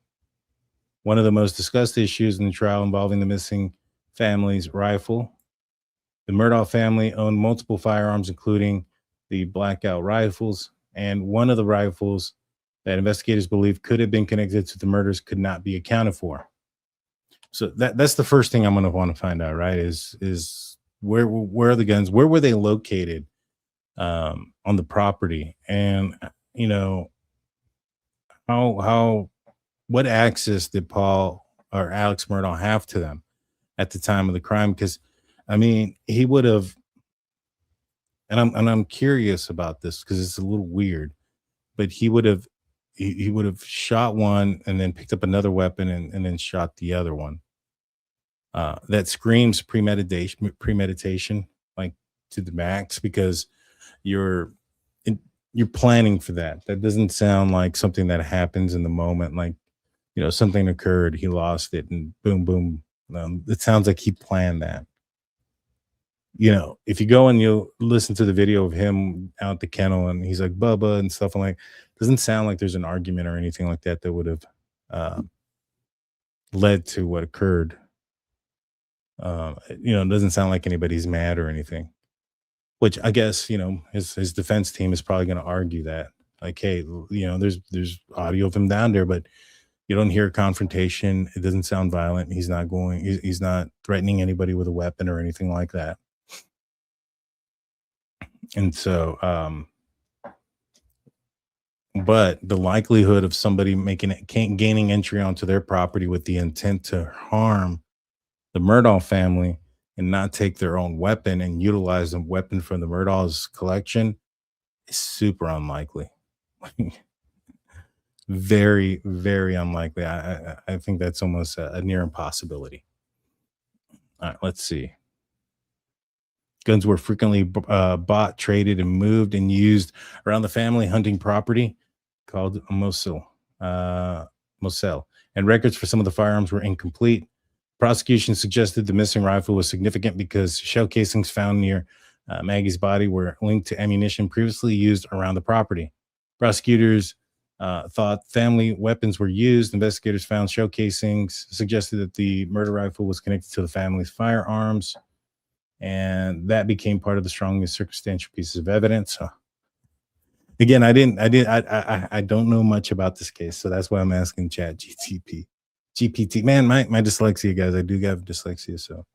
One of the most discussed issues in the trial involving the missing family's rifle. The Murdaugh family owned multiple firearms, including the Blackout rifles, and one of the rifles that investigators believe could have been connected to the murders could not be accounted for. So that's the first thing I'm going to want to find out, right? Is where are the guns? Where were they located on the property? And what access did Paul or Alex Murdaugh have to them at the time of the crime? Because he would have, and I'm curious about this because it's a little weird, but he would have shot one and then picked up another weapon and then shot the other one. That screams premeditation, like to the max, because you're planning for that. That doesn't sound like something that happens in the moment. Like, something occurred, he lost it, and boom, boom. It sounds like he planned that. If you go and you listen to the video of him out at the kennel and he's like Bubba and stuff, like, doesn't sound like there's an argument or anything like that would have led to what occurred. It doesn't sound like anybody's mad or anything, which I guess, his defense team is probably going to argue that, like, hey, there's audio of him down there, but you don't hear a confrontation. It doesn't sound violent. He's not threatening anybody with a weapon or anything like that. And so, but the likelihood of somebody gaining entry onto their property with the intent to harm the Murdaugh family and not take their own weapon and utilize a weapon from the Murdaugh's collection is super unlikely. very, very unlikely. I think that's almost a near impossibility. All right, let's see. Guns were frequently bought, traded, and moved and used around the family hunting property called a mosel. And records for some of the firearms were incomplete. Prosecution suggested the missing rifle was significant because shell casings found near Maggie's body were linked to ammunition previously used around the property. Prosecutors thought family weapons were used. Investigators found shell casings, suggested that the murder rifle was connected to the family's firearms, and that became part of the strongest circumstantial pieces of evidence. Again, I don't know much about this case, so that's why I'm asking Chat GPT. Man, my dyslexia, guys, I do have dyslexia, so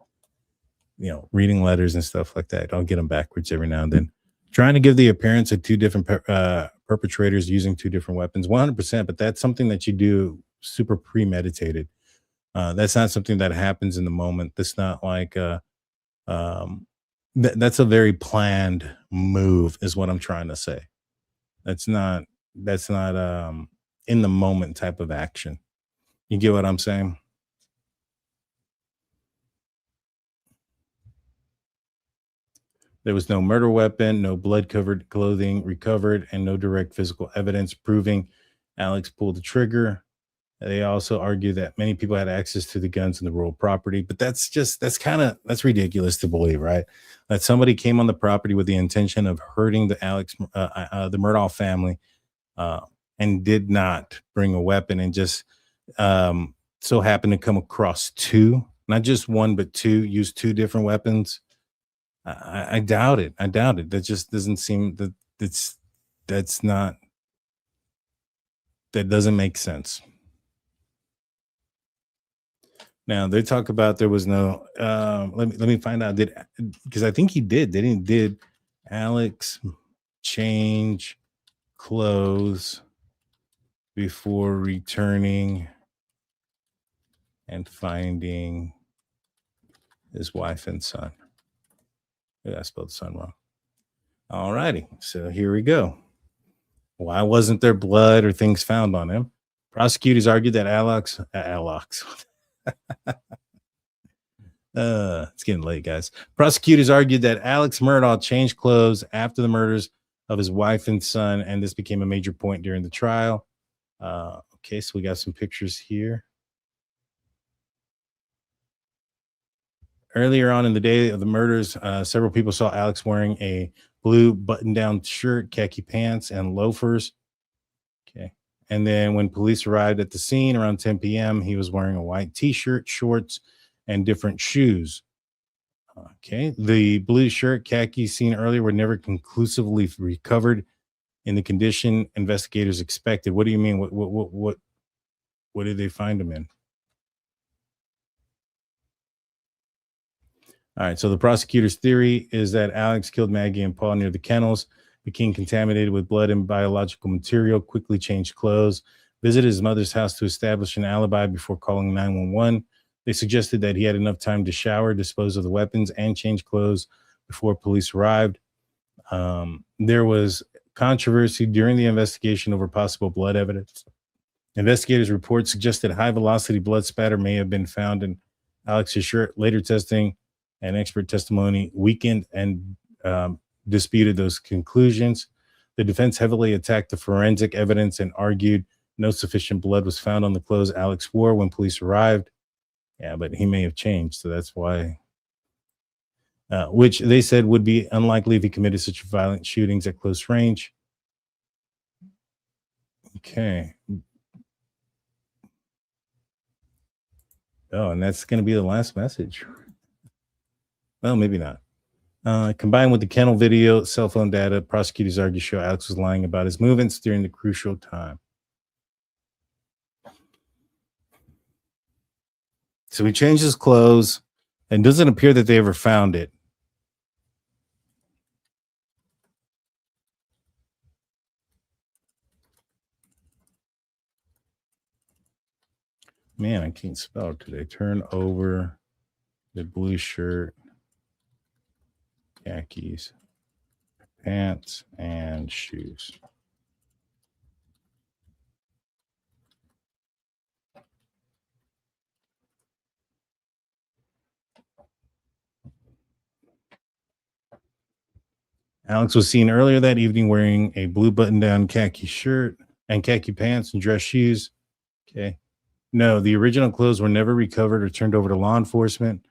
reading letters and stuff like that, I'll get them backwards every now and then. Trying to give the appearance of two different perpetrators using two different weapons, 100%, but that's something that you do super premeditated. That's not something that happens in the moment. That's not like that's a very planned move, is what I'm trying to say. That's not in the moment type of action. You get what I'm saying? There was no murder weapon, no blood-covered clothing recovered, and no direct physical evidence proving Alex pulled the trigger. They also argue that many people had access to the guns in the rural property, but that's ridiculous to believe, right? That somebody came on the property with the intention of hurting the Murdaugh family, and did not bring a weapon, and just so happened to come across two, not just one, but two, use two different weapons. I doubt it. That just doesn't seem that that doesn't make sense. Now they talk about there was no. Let me find out. Because I think he did. Did Alex change clothes before returning and finding his wife and son? Yeah, I spelled son wrong. All righty. So here we go. Why wasn't there blood or things found on him? Prosecutors argued that Alex. It's getting late, guys. Prosecutors argued that Alex Murdaugh changed clothes after the murders of his wife and son, and this became a major point during the trial. Okay, so we got some pictures here. Earlier on in the day of the murders, several people saw Alex wearing a blue button-down shirt, khaki pants, and loafers. Okay. And then when police arrived at the scene around 10 p.m., he was wearing a white t-shirt, shorts, and different shoes. Okay. The blue shirt, khaki seen earlier were never conclusively recovered in the condition investigators expected. What do you mean? What did they find him in? All right, so the prosecutor's theory is that Alex killed Maggie and Paul near the kennels, became contaminated with blood and biological material, quickly changed clothes, visited his mother's house to establish an alibi before calling 911. They suggested that he had enough time to shower, dispose of the weapons, and change clothes before police arrived. There was controversy during the investigation over possible blood evidence. Investigators' reports suggested high-velocity blood spatter may have been found in Alex's shirt. Later testing and expert testimony weakened and disputed those conclusions. The defense heavily attacked the forensic evidence and argued no sufficient blood was found on the clothes Alex wore when police arrived. Yeah, but he may have changed, so that's why. Which they said would be unlikely if he committed such violent shootings at close range. Okay. Oh, and that's going to be the last message. Well, maybe not. Combined with the kennel video, cell phone data, prosecutors argue show Alex was lying about his movements during the crucial time. So he changed his clothes, and doesn't appear that they ever found it. Man, I can't spell today. Turn over the blue shirt, khakis, pants, and shoes. Alex was seen earlier that evening wearing a blue button-down khaki shirt and khaki pants and dress shoes. Okay. No, the original clothes were never recovered or turned over to law enforcement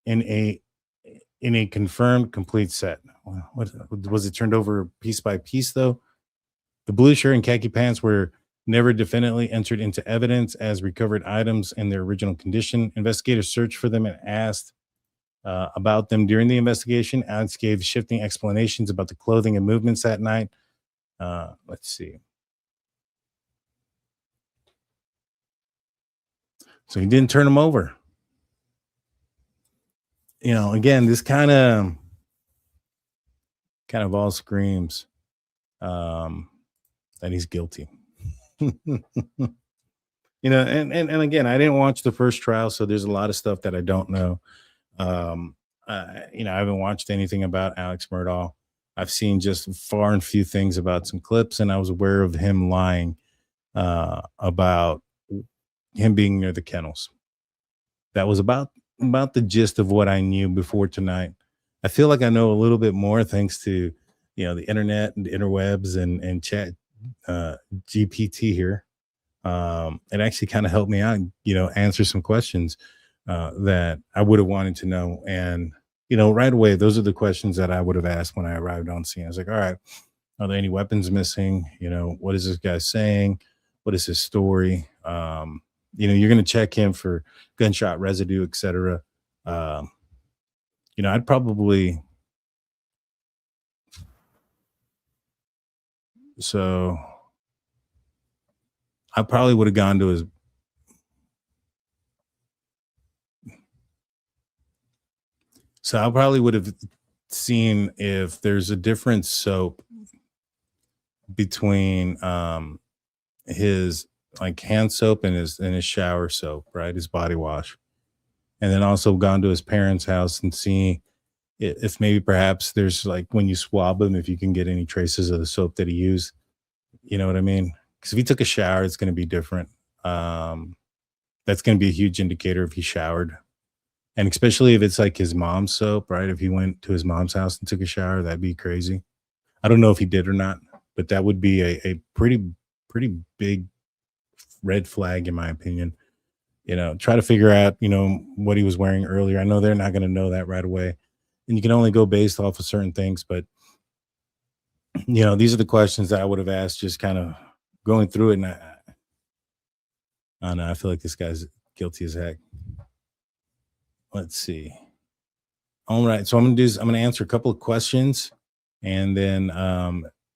in a confirmed complete set. What was it turned over piece by piece though? The blue shirt and khaki pants were never definitively entered into evidence as recovered items in their original condition. Investigators searched for them and asked about them during the investigation. Alex gave shifting explanations about the clothing and movements that night. Let's see. So he didn't turn them over. You know, again, this kind of all screams that he's guilty. You know, and again, I didn't watch the first trial, so there's a lot of stuff that I don't know. You know, I haven't watched anything about Alex Murdaugh. I've seen just far and few things about some clips, and I was aware of him lying about him being near the kennels. That was about the gist of what I knew before tonight. I feel like I know a little bit more thanks to, you know, the internet and the interwebs and chat GPT here. It actually kind of helped me out, you know, answer some questions that I would have wanted to know. And, you know, right away, those are the questions that I would have asked when I arrived on scene. I was like, all right, are there any weapons missing? You know, what is this guy saying? What is his story? You know, you're going to check him for gunshot residue, etc. You know, I'd probably, so I probably would have gone to his, so I probably would have seen if there's a different soap between his like hand soap and his shower soap, right? His body wash. And then also gone to his parents' house and see if maybe perhaps there's like when you swab him, if you can get any traces of the soap that he used. You know what I mean? Because if he took a shower, it's going to be different. That's going to be a huge indicator if he showered. And especially if it's like his mom's soap, right? If he went to his mom's house and took a shower, that'd be crazy. I don't know if he did or not, but that would be a pretty big red flag, in my opinion. You know, try to figure out, you know, what he was wearing earlier. I know they're not going to know that right away. And you can only go based off of certain things. But, you know, these are the questions that I would have asked just kind of going through it. And I don't know. I feel like this guy's guilty as heck. Let's see. All right. So I'm going to answer a couple of questions. And then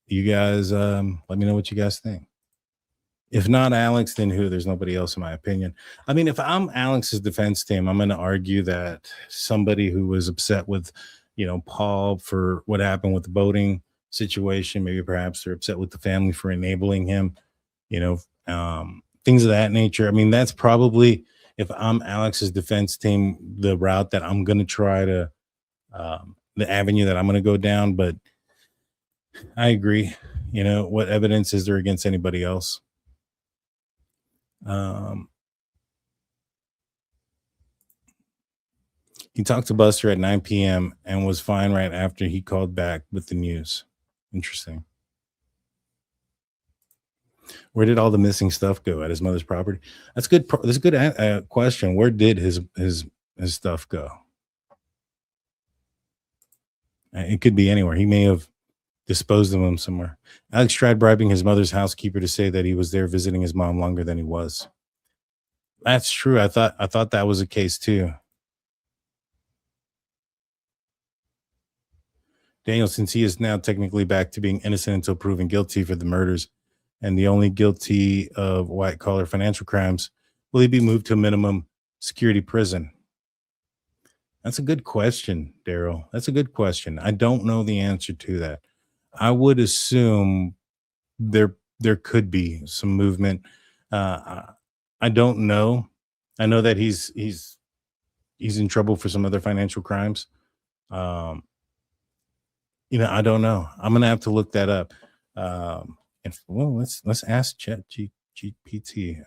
you guys let me know what you guys think. If not Alex, then who? There's nobody else, in my opinion. I mean, if I'm Alex's defense team, I'm going to argue that somebody who was upset with, you know, Paul for what happened with the boating situation, maybe perhaps they're upset with the family for enabling him, you know, things of that nature. I mean, that's probably, if I'm Alex's defense team, the route that I'm going to try to, the avenue that I'm going to go down. But I agree. You know, what evidence is there against anybody else? He talked to Buster at 9 p.m. and was fine right after he called back with the news. Interesting. Where did all the missing stuff go? At his mother's property? That's good. That's a good question. Where did his stuff go? It could be anywhere. He may have disposed of them somewhere. Alex tried bribing his mother's housekeeper to say that he was there visiting his mom longer than he was. That's true. I thought that was the case too. Daniel, since he is now technically back to being innocent until proven guilty for the murders and the only guilty of white-collar financial crimes, will he be moved to a minimum security prison? That's a good question, Daryl. That's a good question. I don't know the answer to that. I would assume there could be some movement. I don't know. I know that he's in trouble for some other financial crimes. You know, I don't know. I'm gonna have to look that up. And well, let's ask ChatGPT.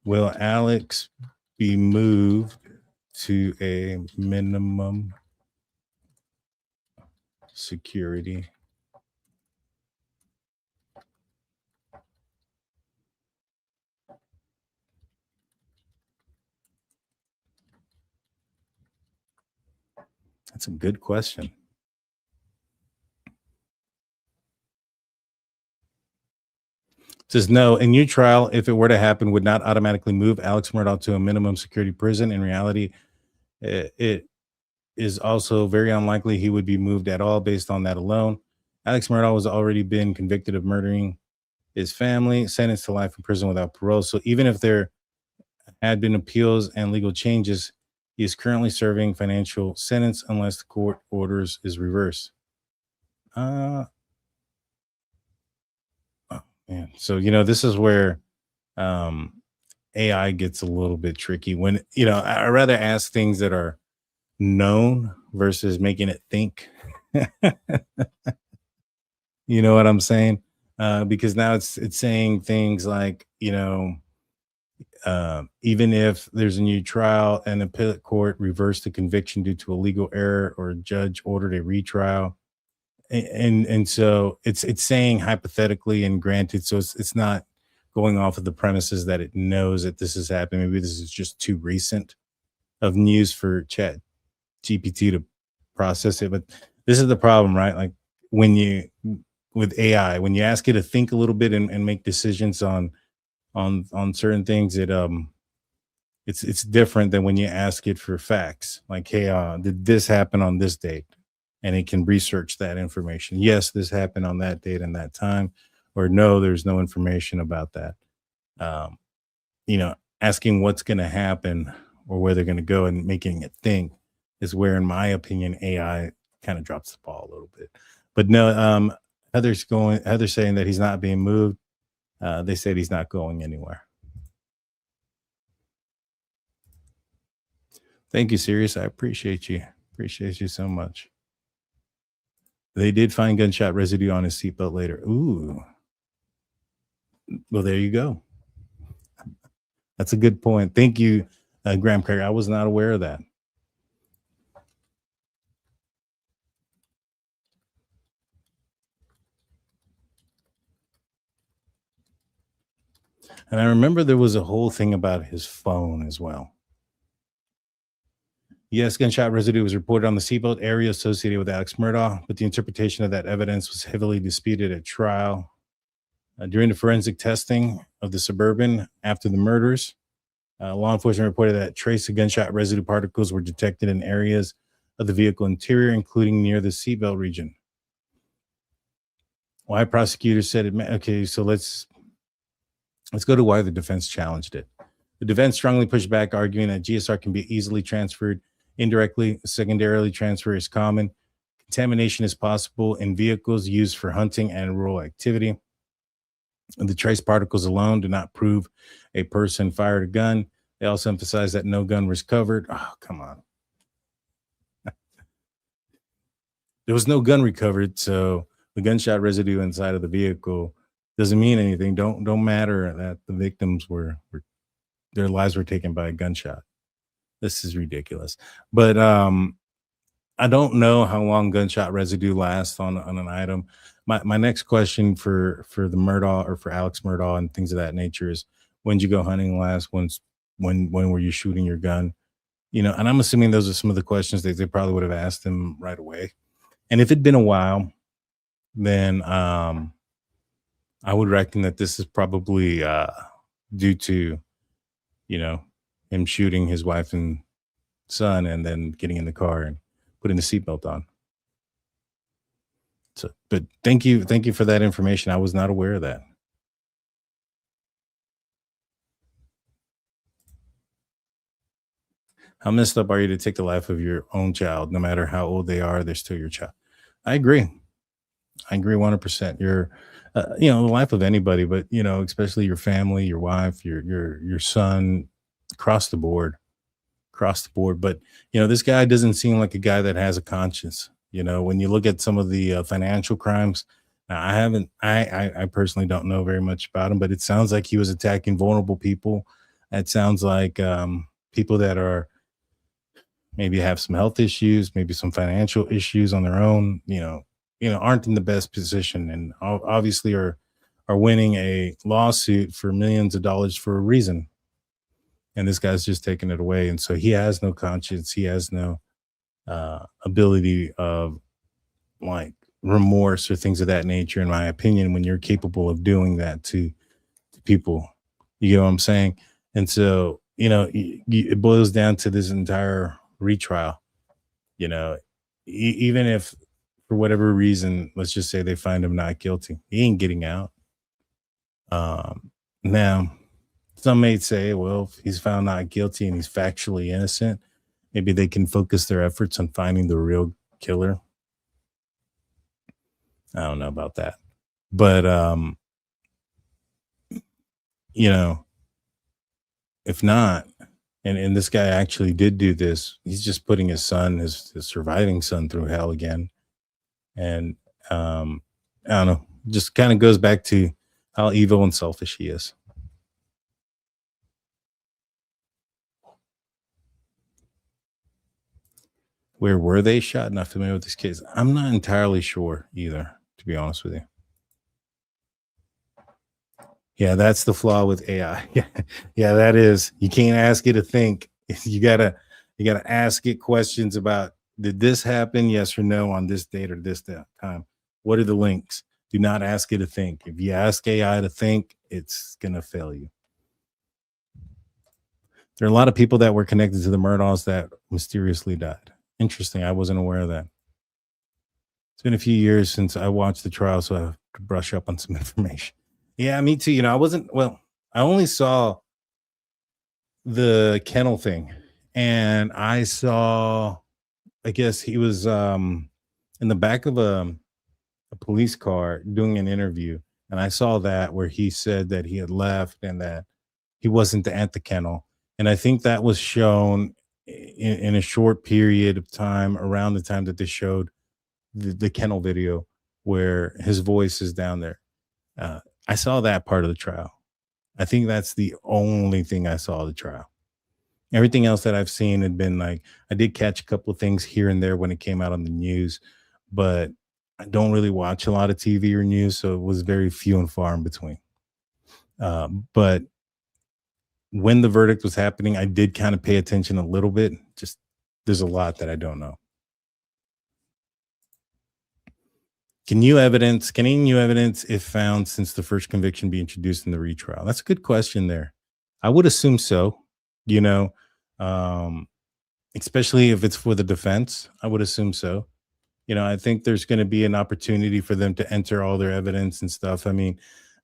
Will Alex be moved to a minimum security. That's a good question. It says no, a new trial, if it were to happen, would not automatically move Alex Murdaugh to a minimum security prison. In reality, it is also very unlikely he would be moved at all based on that alone. Alex Murdaugh has already been convicted of murdering his family, sentenced to life in prison without parole. So even if there had been appeals and legal changes, he is currently serving financial sentence unless the court orders is reversed. Oh, man. So, this is where AI gets a little bit tricky. When, I'd rather ask things that are known versus making it think. You know what I'm saying? Because now it's saying things like, even if there's a new trial and the appellate court reversed the conviction due to a legal error or a judge ordered a retrial, and so it's saying hypothetically and granted, so it's not going off of the premises that it knows that this is happening. Maybe this is just too recent of news for Chat GPT to process it. But this is the problem, right? Like with AI, when you ask it to think a little bit and make decisions on certain things, it's different than when you ask it for facts. Like, hey, did this happen on this date? And it can research that information. Yes, this happened on that date and that time, or no, there's no information about that. Asking what's going to happen or where they're going to go and making it think is where, in my opinion, AI kind of drops the ball a little bit. But no, Heather's saying that he's not being moved. They said he's not going anywhere. Thank you, Sirius. I appreciate you. Appreciate you so much. They did find gunshot residue on his seatbelt later. Ooh. Well, there you go. That's a good point. Thank you, Graham Craig. I was not aware of that. And I remember there was a whole thing about his phone as well. Yes, gunshot residue was reported on the seatbelt area associated with Alex Murdaugh, but the interpretation of that evidence was heavily disputed at trial. During the forensic testing of the Suburban after the murders, law enforcement reported that trace of gunshot residue particles were detected in areas of the vehicle interior, including near the seatbelt region. Why prosecutors said it? Okay, so let's go to why the defense challenged it. The defense strongly pushed back, arguing that GSR can be easily transferred indirectly. Secondarily, transfer is common. Contamination is possible in vehicles used for hunting and rural activity. The trace particles alone do not prove a person fired a gun. They also emphasize that no gun was recovered. Oh, come on. There was no gun recovered, so the gunshot residue inside of the vehicle doesn't mean anything. Don't matter that the victims were their lives were taken by a gunshot. This is ridiculous. But I don't know how long gunshot residue lasts on an item. My next question for the Murdaugh or for Alex Murdaugh and things of that nature is, when did you go hunting last? When were you shooting your gun? And I'm assuming those are some of the questions that they probably would have asked him right away. And if it'd been a while, then I would reckon that this is probably due to, him shooting his wife and son and then getting in the car and putting the seatbelt on. So, but thank you for that information. I was not aware of that. How messed up are you to take the life of your own child? No matter how old they are, they're still your child. I agree 100%. You're, the life of anybody, but especially your family, your wife, your son, across the board. But this guy doesn't seem like a guy that has a conscience. When you look at some of the financial crimes, now I personally don't know very much about him, but it sounds like he was attacking vulnerable people. It sounds like people that are maybe have some health issues, maybe some financial issues on their own, aren't in the best position, and obviously are winning a lawsuit for millions of dollars for a reason. And this guy's just taking it away. And so he has no conscience. He has no ability of like remorse or things of that nature, in my opinion, when you're capable of doing that to people. You know what I'm saying? And so, it boils down to this entire retrial. Even if for whatever reason, let's just say they find him not guilty, he ain't getting out. Now, some may say, well, if he's found not guilty and he's factually innocent, maybe they can focus their efforts on finding the real killer. I don't know about that. But, if not, and this guy actually did do this, he's just putting his son, his surviving son, through hell again. And I don't know, just kind of goes back to how evil and selfish he is. Where were they shot? Not familiar with this case. I'm not entirely sure either, to be honest with you. Yeah, that's the flaw with AI. Yeah, that is. You can't ask it to think. You gotta ask it questions about, did this happen? Yes or no on this date or this time. What are the links? Do not ask it to think. If you ask AI to think, it's gonna fail you. There are a lot of people that were connected to the Murdaughs that mysteriously died. Interesting. I wasn't aware of that. It's been a few years since I watched the trial, so I have to brush up on some information. Yeah, me too. I only saw the kennel thing, and I saw, I guess he was in the back of a police car doing an interview, and I saw that where he said that he had left and that he wasn't at the kennel. And I think that was shown in a short period of time around the time that they showed the kennel video where his voice is down there. I saw that part of the trial. I think that's the only thing I saw of the trial. Everything else that I've seen had been like, I did catch a couple of things here and there when it came out on the news, but I don't really watch a lot of TV or news, so it was very few and far in between. But when the verdict was happening, I did kind of pay attention a little bit. Just there's a lot that I don't know. Can any new evidence, if found since the first conviction, be introduced in the retrial? That's a good question there. I would assume so, especially if it's for the defense. I would assume so. I think there's going to be an opportunity for them to enter all their evidence and stuff. I mean,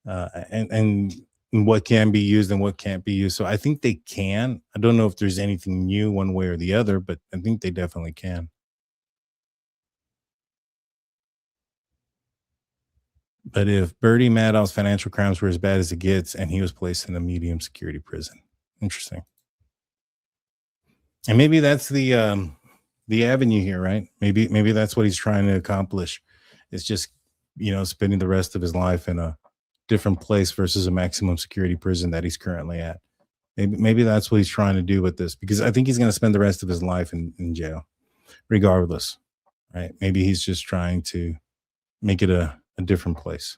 and what can be used and what can't be used. So I think they can. I don't know if there's anything new one way or the other, but I think they definitely can. But if Bertie Madow's financial crimes were as bad as it gets and he was placed in a medium security prison. Interesting. And maybe that's the avenue here, right? Maybe that's what he's trying to accomplish. It's just, spending the rest of his life in a different place versus a maximum security prison that he's currently at. Maybe that's what he's trying to do with this, because I think he's going to spend the rest of his life in jail regardless, right? Maybe he's just trying to make it a different place.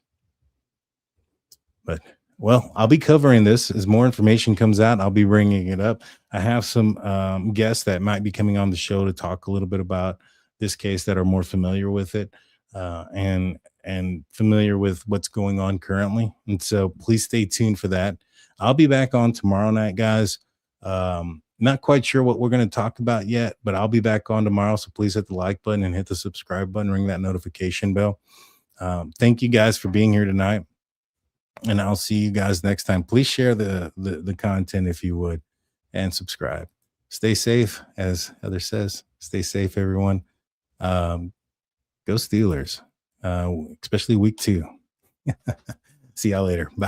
But, well, I'll be covering this. As more information comes out, I'll be bringing it up. I have some guests that might be coming on the show to talk a little bit about this case that are more familiar with it and familiar with what's going on currently. And so please stay tuned for that. I'll be back on tomorrow night, guys. Not quite sure what we're going to talk about yet, but I'll be back on tomorrow. So please hit the like button and hit the subscribe button, ring that notification bell. Thank you guys for being here tonight, and I'll see you guys next time. Please share the content if you would, and subscribe. Stay safe, as Heather says. Stay safe, everyone. Go Steelers, especially week 2. See y'all later. Bye.